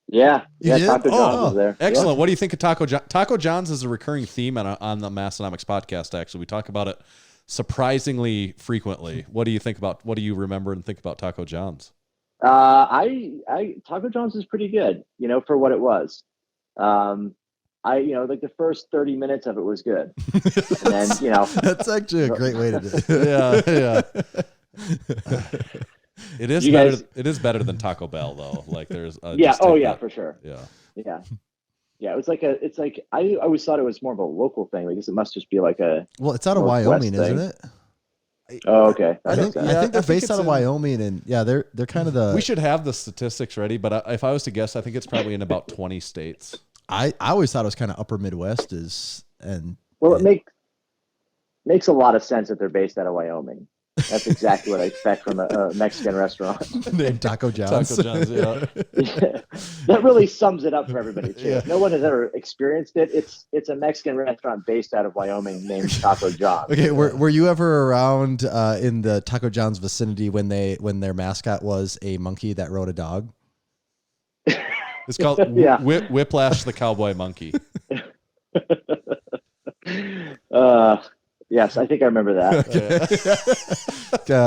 Yeah, did? Taco John's was there. Excellent. Yeah. What do you think of Taco John? Taco John's is a recurring theme on the Massenomics podcast. Actually, we talk about it surprisingly frequently. What do you remember and think about Taco John's? Taco John's is pretty good, for what it was. Like the first 30 minutes of it was good. And then, That's actually a great way to do it. Yeah. It is You better. guys- It is better than Taco Bell though. Like there's Yeah. just Oh take yeah, that- for sure. Yeah. Yeah. Yeah. It's like I always thought it was more of a local thing. I guess it must just be like a. Well, it's out of Northwest Wyoming, thing. isn't it? Oh, okay. I think Yeah, they're I think based it's out of in- Wyoming, and yeah, they're kind of the. We should have the statistics ready, but if I was to guess, I think it's probably in about 20 states. I always thought it was kind of upper Midwest Well, it makes a lot of sense that they're based out of Wyoming. That's exactly what I expect from a Mexican restaurant. named Taco John's. Taco John's, yeah. Yeah. That really sums it up for everybody too. Yeah. No one has ever experienced it. It's a Mexican restaurant based out of Wyoming named Taco John's. Okay, were you ever around in the Taco John's vicinity when their mascot was a monkey that rode a dog? It's called Yeah. Whiplash the Cowboy Monkey. Yes, I think I remember that.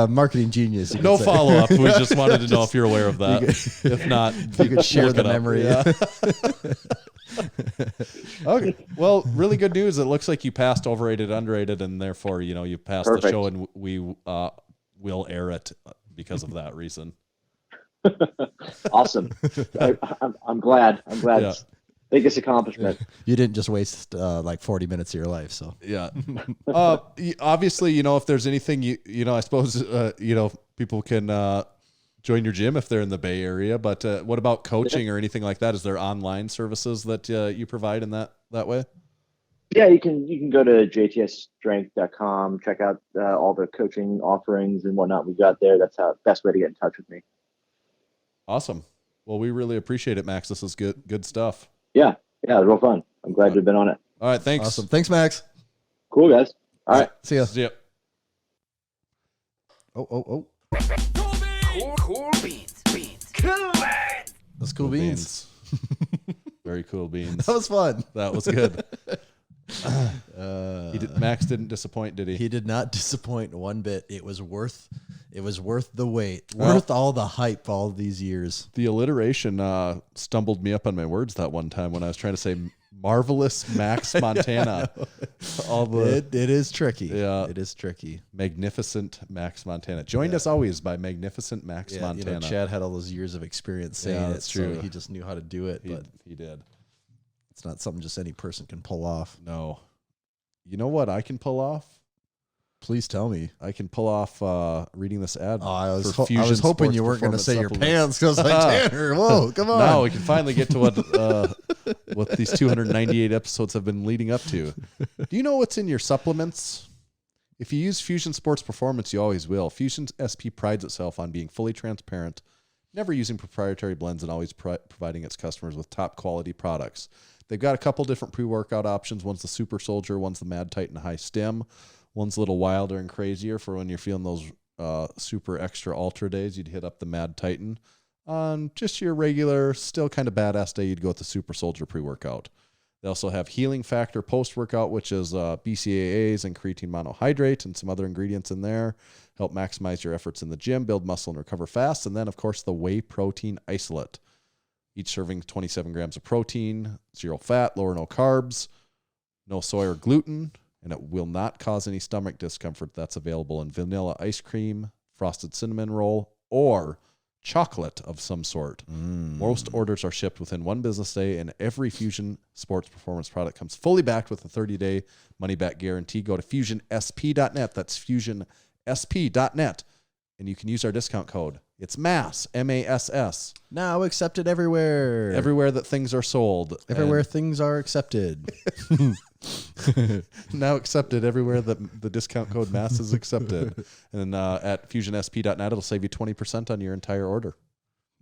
Marketing genius. you No could say. follow up. We just wanted to know if you're aware of that. If not, You could share look the it up. memory. Yeah. Okay. Well, really good news. It looks like you passed overrated, underrated, and therefore, you passed the Perfect. show, and we will air it because of that reason. Awesome. I'm glad. Yeah. Biggest accomplishment. You didn't just waste like 40 minutes of your life. So Yeah. Obviously, if there's anything I suppose people can join your gym if they're in the Bay Area. But what about coaching or anything like that? Is there online services that you provide in that way? Yeah, you can go to jtsstrength.com, check out all the coaching offerings and whatnot we got there. That's the best way to get in touch with me. Awesome. Well, we really appreciate it, Max. This is good stuff. Yeah, it was real fun. I'm glad to have been on it. All right. Thanks. awesome. Thanks, Max. Cool, guys. All right. See ya. See ya. Oh. Cool beans. That's cool beans. Very cool beans. That was fun. That was good. Max didn't disappoint, did he? He did not disappoint one bit. It was worth the wait. Well- Worth all the hype all these years. The alliteration stumbled me up on my words that one time when I was trying to say marvelous Max Montana. It is tricky. Yeah. It is tricky. Magnificent Max Montana. Joined as always by magnificent Max Yeah, Montana. Chad had all those years of experience saying Yeah, it, that's true. so he just knew how to do it. But He did. it's not something just any person can pull off. No. You know what I can pull off? Please tell me. I can pull off reading this ad. I was for Fusion hoping Sports you weren't going to Performance say your Supplements. pants because like Tanner. Whoa, come on. Now we can finally get to what these 298 episodes have been leading up to. Do you know what's in your supplements? If you use Fusion Sports Performance, you always will. Fusion SP prides itself on being fully transparent, never using proprietary blends, and always providing its customers with top quality products. They've got a couple different pre-workout options. One's the Super Soldier, one's the Mad Titan High Stem. One's a little wilder and crazier for when you're feeling those super extra ultra days. You'd hit up the Mad Titan. On just your regular, still kind of badass day, you'd go with the Super Soldier pre-workout. They also have Healing Factor post-workout, which is BCAAs and creatine monohydrate and some other ingredients in there. Help maximize your efforts in the gym, build muscle, and recover fast. And then, of course, the Whey Protein Isolate. Each serving 27 grams of protein, 0 fat, low or no carbs, no soy or gluten, and it will not cause any stomach discomfort. That's available in vanilla ice cream, frosted cinnamon roll, or chocolate of some sort. Most orders are shipped within 1 business day, and every Fusion Sports Performance product comes fully backed with a 30-day money-back guarantee. Go to fusionsp.net. That's fusionsp.net, and you can use our discount code. It's MASS, M-A-S-S. Now accepted everywhere. Everywhere that things are sold. Everywhere things are accepted. Now accepted everywhere that the discount code MASS is accepted. And at fusionsp.net, it'll save you 20% on your entire order.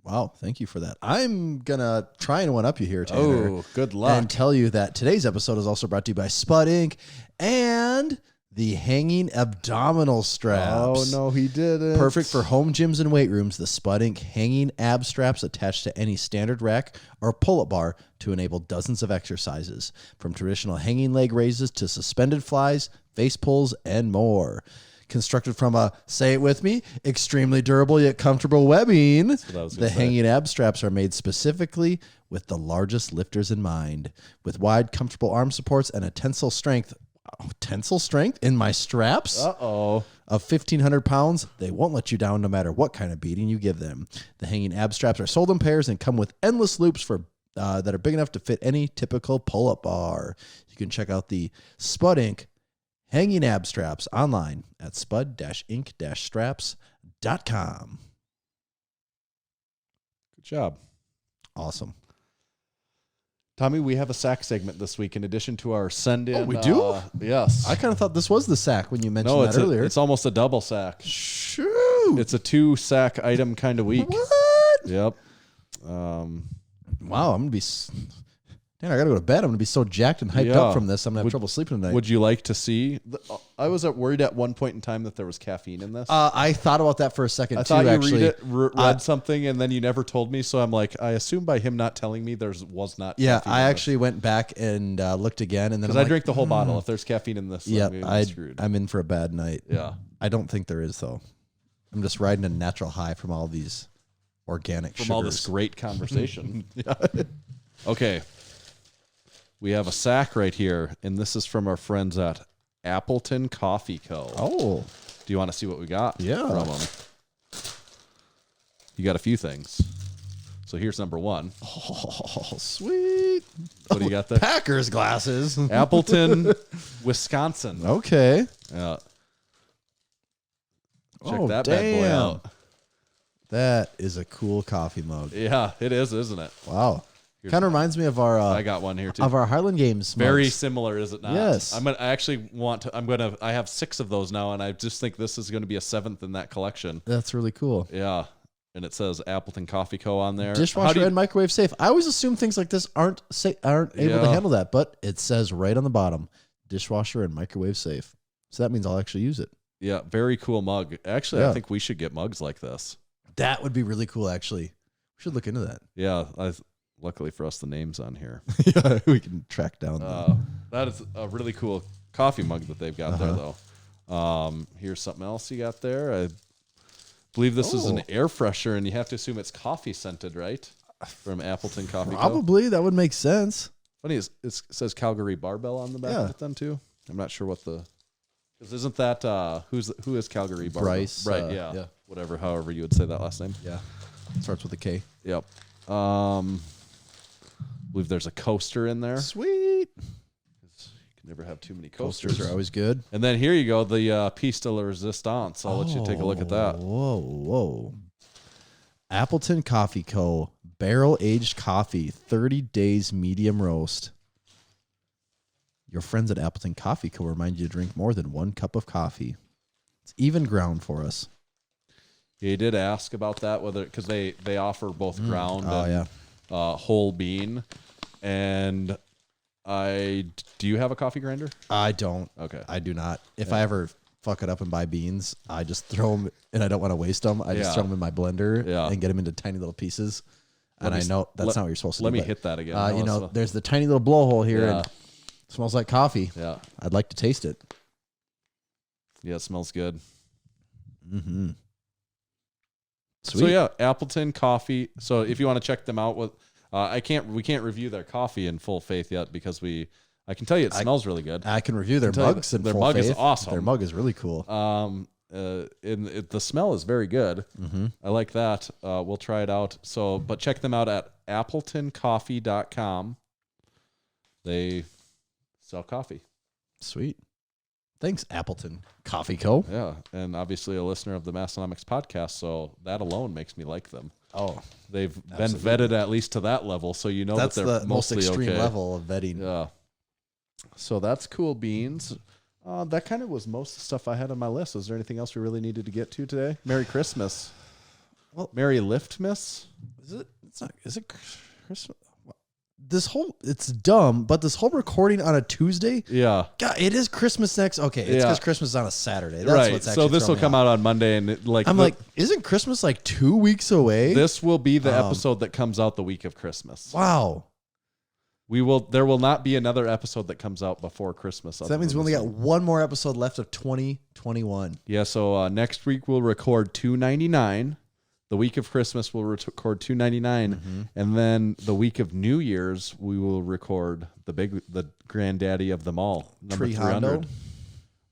Wow, thank you for that. I'm going to try and one-up you here, Tanner. Oh, good luck. And tell you that today's episode is also brought to you by SPUD Inc. and the hanging abdominal straps. Oh, no, he didn't. Perfect for home gyms and weight rooms, the SPUD Inc. hanging ab straps attached to any standard rack or pull-up bar to enable dozens of exercises, from traditional hanging leg raises to suspended flies, face pulls, and more. Constructed from a, say it with me, extremely durable yet comfortable webbing, the hanging ab straps are made specifically with the largest lifters in mind. With wide, comfortable arm supports and a tensile strength in my straps. Uh-oh. of 1,500 pounds, they won't let you down no matter what kind of beating you give them. The hanging ab straps are sold in pairs and come with endless loops for that are big enough to fit any typical pull-up bar. You can check out the SPUD Inc. hanging ab straps online at spud-inc-straps.com. Good job. Awesome. Tommy, we have a sack segment this week in addition to our send-in. Oh, we do? Yes. I kind of thought this was the sack when you mentioned that earlier. It's almost a double sack. Shoot. It's a 2-sack item kind of week. What? Yep. Wow, I'm going to be... Man, I got to go to bed. I'm going to be so jacked and hyped up from this. I'm going to have trouble sleeping tonight. Would you like to see? I was worried at one point in time that there was caffeine in this. I thought about that for a second, I too, thought you actually. read something, and then you never told me, so I'm like, I assume by him not telling me there was not Yeah, caffeine I in this. actually went back and looked again. And then Because I drink the whole bottle. If there's caffeine in this, I'm screwed. I'm in for a bad night. Yeah. I don't think there is, though. I'm just riding a natural high from all these organic sugars. From all this great conversation. Okay. We have a sack right here, and this is from our friends at Appleton Coffee Co. Oh. Do you want to see what we got Yeah. from them? You got a few things. So here's number one. Oh, sweet. What do you got there? Packers glasses. Appleton, Wisconsin. Okay. Yeah. Check Oh, that bad boy damn. out. That is a cool coffee mug. Yeah, it is, isn't it? Wow. Kind of reminds me of our I got one here too. of our Highland Games mugs. Very similar, is it not? Yes. I have 6 of those now, and I just think this is going to be a 7th in that collection. That's really cool. Yeah. And it says Appleton Coffee Co. on there. Dishwasher and microwave safe. I always assume things like this aren't able to handle that, but it says right on the bottom, dishwasher and microwave safe. So that means I'll actually use it. Yeah, very cool mug. Actually, Yeah. I think we should get mugs like this. That would be really cool, actually. We should look into that. Yeah, luckily for us, the name's on here. Yeah, we can track down That is a really cool coffee mug that they've got there, though. Here's something else you got there. I believe this is an air freshener, and you have to assume it's coffee scented, right? From Appleton Coffee Co. Probably. That would make sense. Funny, it says Calgary Barbell on the back of it then, too. I'm not sure what the... Because isn't that... who is Calgary Barbell? Bryce. Right, yeah. Whatever, however you would say that last name. Yeah. Starts with a K. Yep. I believe there's a coaster in there. Sweet. You can never have too many coasters. Coasters are always good. And then here you go, the Piece de la Resistance. I'll let you take a look at that. Whoa. Appleton Coffee Co. Barrel-aged coffee, 30 days medium roast. Your friends at Appleton Coffee Co. remind you to drink more than 1 cup of coffee. It's even ground for us. Yeah, you did ask about that, whether because they offer both ground and whole bean. And do you have a coffee grinder? I don't. Okay. I do not. If I ever fuck it up and buy beans, I just throw them, and I don't want to waste them. I just throw them in my blender and get them into tiny little pieces. And I know that's not what you're supposed to do. Let me hit that again. There's the tiny little blowhole here. Yeah. And it smells like coffee. Yeah. I'd like to taste it. Yeah, it smells good. Mm-hmm. Sweet. So yeah, Appleton Coffee. So if you want to check them out, we can't review their coffee in full faith yet because I can tell you it smells really good. I can review their mugs in their full mug faith. is awesome. Their mug is really cool. The smell is very good. Mm-hmm. I like that. We'll try it out. But check them out at appletoncoffee.com. They sell coffee. Sweet. Thanks, Appleton Coffee Co. Yeah, and obviously a listener of the Massenomics podcast, so that alone makes me like them. Oh, they've been vetted at least to that level, so you know that's that they're the most mostly extreme okay. level of vetting. Yeah. So that's cool beans. That kind of was most of the stuff I had on my list. Is there anything else we really needed to get to today? Merry Christmas. Well, Merry Liftmas. Is it? It's not. Is it Christmas? It's dumb, but this whole recording on a Tuesday. Yeah. God, it is Christmas next. Okay, it's because Christmas is on a Saturday. That's right. what's actually So this will come out on Monday, and isn't Christmas like 2 weeks away? This will be the episode that comes out the week of Christmas. Wow. There will not be another episode that comes out before Christmas. So that means we only got one more episode left of 2021. Yeah. So next week we'll record 299. The week of Christmas we'll record 299, and then the week of New Year's we will record the granddaddy of them all, number 300,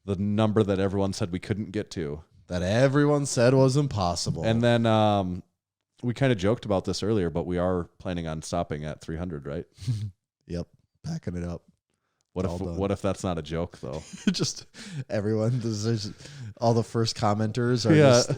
the number that everyone said we couldn't get to. That everyone said was impossible. And then we kind of joked about this earlier, but we are planning on stopping at 300, right? Yep, backing it up. What if that's not a joke though? Just everyone, all the first commenters are just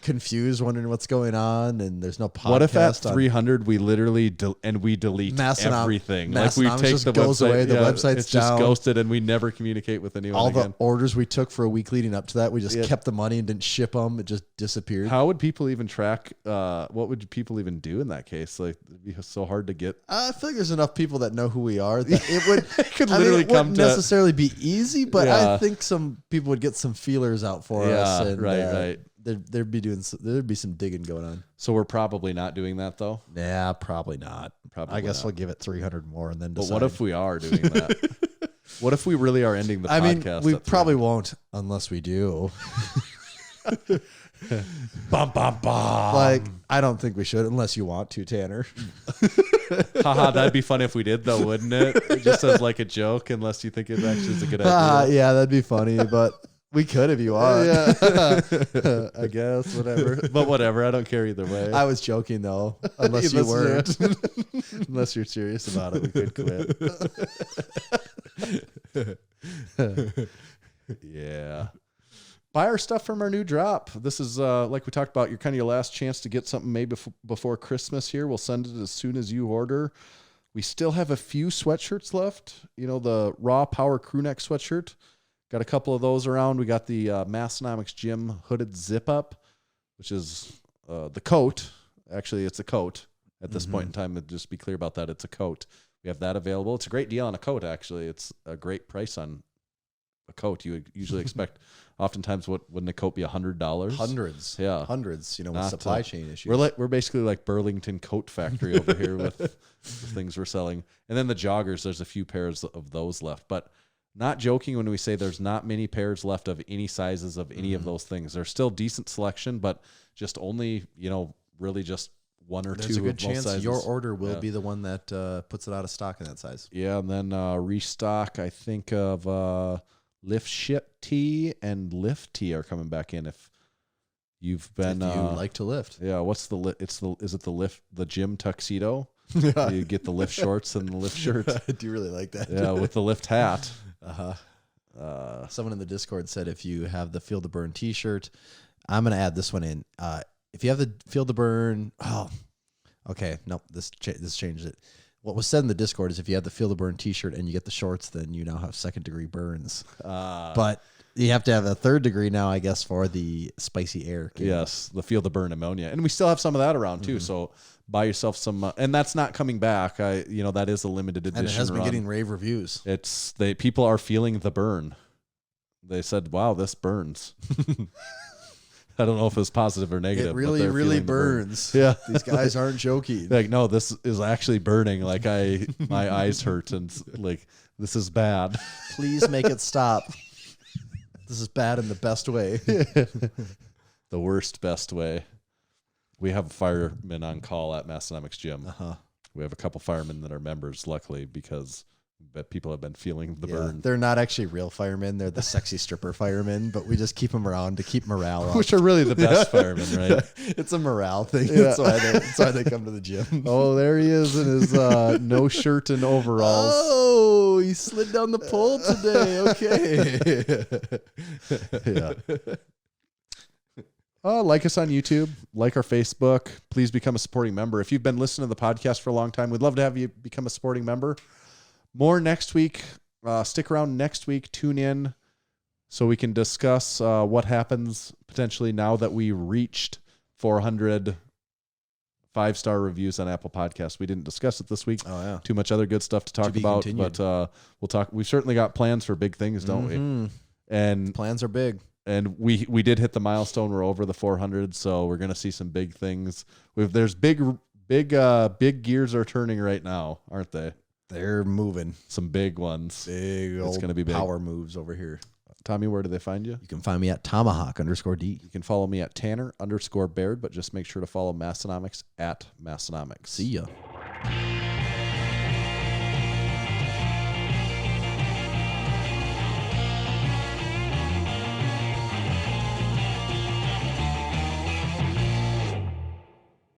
confused, wondering what's going on, and there's no podcast. What if at 300 we literally we delete everything? Like we take just the goes website, away, the website's it's just down. ghosted, and we never communicate with anyone All again. the orders we took for a week leading up to that, we just kept the money and didn't ship them. It just disappeared. How would people even track? What would people even do in that case? Like, it'd be so hard to get. I feel like there's enough people that know who we are that it would could literally it wouldn't come to necessarily be easy, but I think some people would get some feelers out for us. And, right. There'd be some digging going on. So we're probably not doing that though. Yeah, probably not. Probably I guess not. we'll give it 300 more and then decide. But what if we are doing that? What if we really are ending the podcast? We probably won't unless we do. Bum, bum, bum. Like, I don't think we should unless you want to, Tanner. Haha, that'd be funny if we did though, wouldn't it? Just as like a joke, unless you think it actually is a good idea. Yeah, that'd be funny, but we could if you want. Yeah. I guess, whatever. But whatever, I don't care either way. I was joking though, unless you weren't. Unless you're serious about it, we could quit. Yeah. Buy our stuff from our new drop. This is, like we talked about, your kind of your last chance to get something made before Christmas here. We'll send it as soon as you order. We still have a few sweatshirts left. You know, the Raw Power crew neck sweatshirt. Got a couple of those around. We got the Massenomics Gym hooded zip up, which is the coat. Actually, it's a coat at this point in time. Just be clear about that. It's a coat. We have that available. It's a great deal on a coat, actually. It's a great price on a coat. You would usually expect, oftentimes, wouldn't a coat be $100? Hundreds. Yeah. Hundreds, with supply chain issues. We're basically like Burlington Coat Factory over here with the things we're selling. And then the joggers, there's a few pairs of those left. But not joking when we say there's not many pairs left of any sizes of any of those things. There's still decent selection, but just only, really just one or There's two a good of most chance sizes. your order will be the one that puts it out of stock in that size. Yeah, and then restock, I think of Lift Shit Tee and Lift Tee are coming back in if you've been If you like to lift. Yeah, what's is it the gym tuxedo? You get the lift shorts and the lift shirt. I do really like that. Yeah, with the lift hat. Someone in the Discord said if you have the Feel the Burn t-shirt, I'm going to add this one in. If you have the Feel the Burn, okay, nope, this changed it. What was said in the Discord is if you have the Feel the Burn t-shirt and you get the shorts, then you now have 2nd degree burns. But you have to have a 3rd degree now, I guess, for the spicy air. Yes, the Feel the Burn ammonia. And we still have some of that around too, so buy yourself some, and that's not coming back. That is a limited edition. And it has been run. getting rave reviews. People are feeling the burn. They said, "Wow, this burns." I don't know if it's positive or negative. It really, really burns. Yeah, these guys aren't joking. Like, no, this is actually burning. Like my eyes hurt, and like this is bad. Please make it stop. This is bad in the best way. The worst, best way. We have firemen on call at Massenomics Gym. We have a couple firemen that are members, luckily, because people have been feeling the burn. They're not actually real firemen. They're the sexy stripper firemen, but we just keep them around to keep morale up. Which are really the best firemen, right? It's a morale thing. Yeah. That's why they come to the gym. Oh, there he is in his no shirt and overalls. Oh, he slid down the pole today. Okay. Yeah. Like us on YouTube, like our Facebook. Please become a supporting member. If you've been listening to the podcast for a long time, we'd love to have you become a supporting member. More next week. Stick around next week. Tune in so we can discuss what happens potentially now that we reached 400 5-star reviews on Apple Podcasts. We didn't discuss it this week. Oh, yeah. Too much other good stuff to talk about. Continued. But we'll talk. We've certainly got plans for big things, don't we? And plans are big. And we did hit the milestone. We're over the 400, so we're gonna see some big things. There's big gears are turning right now, aren't they? They're moving. Some big ones. It's gonna be big. Power moves over here. Tommy, where do they find you? You can find me at Tomahawk_D. You can follow me at Tanner_Baird, but just make sure to follow Massenomics at Massenomics. See ya.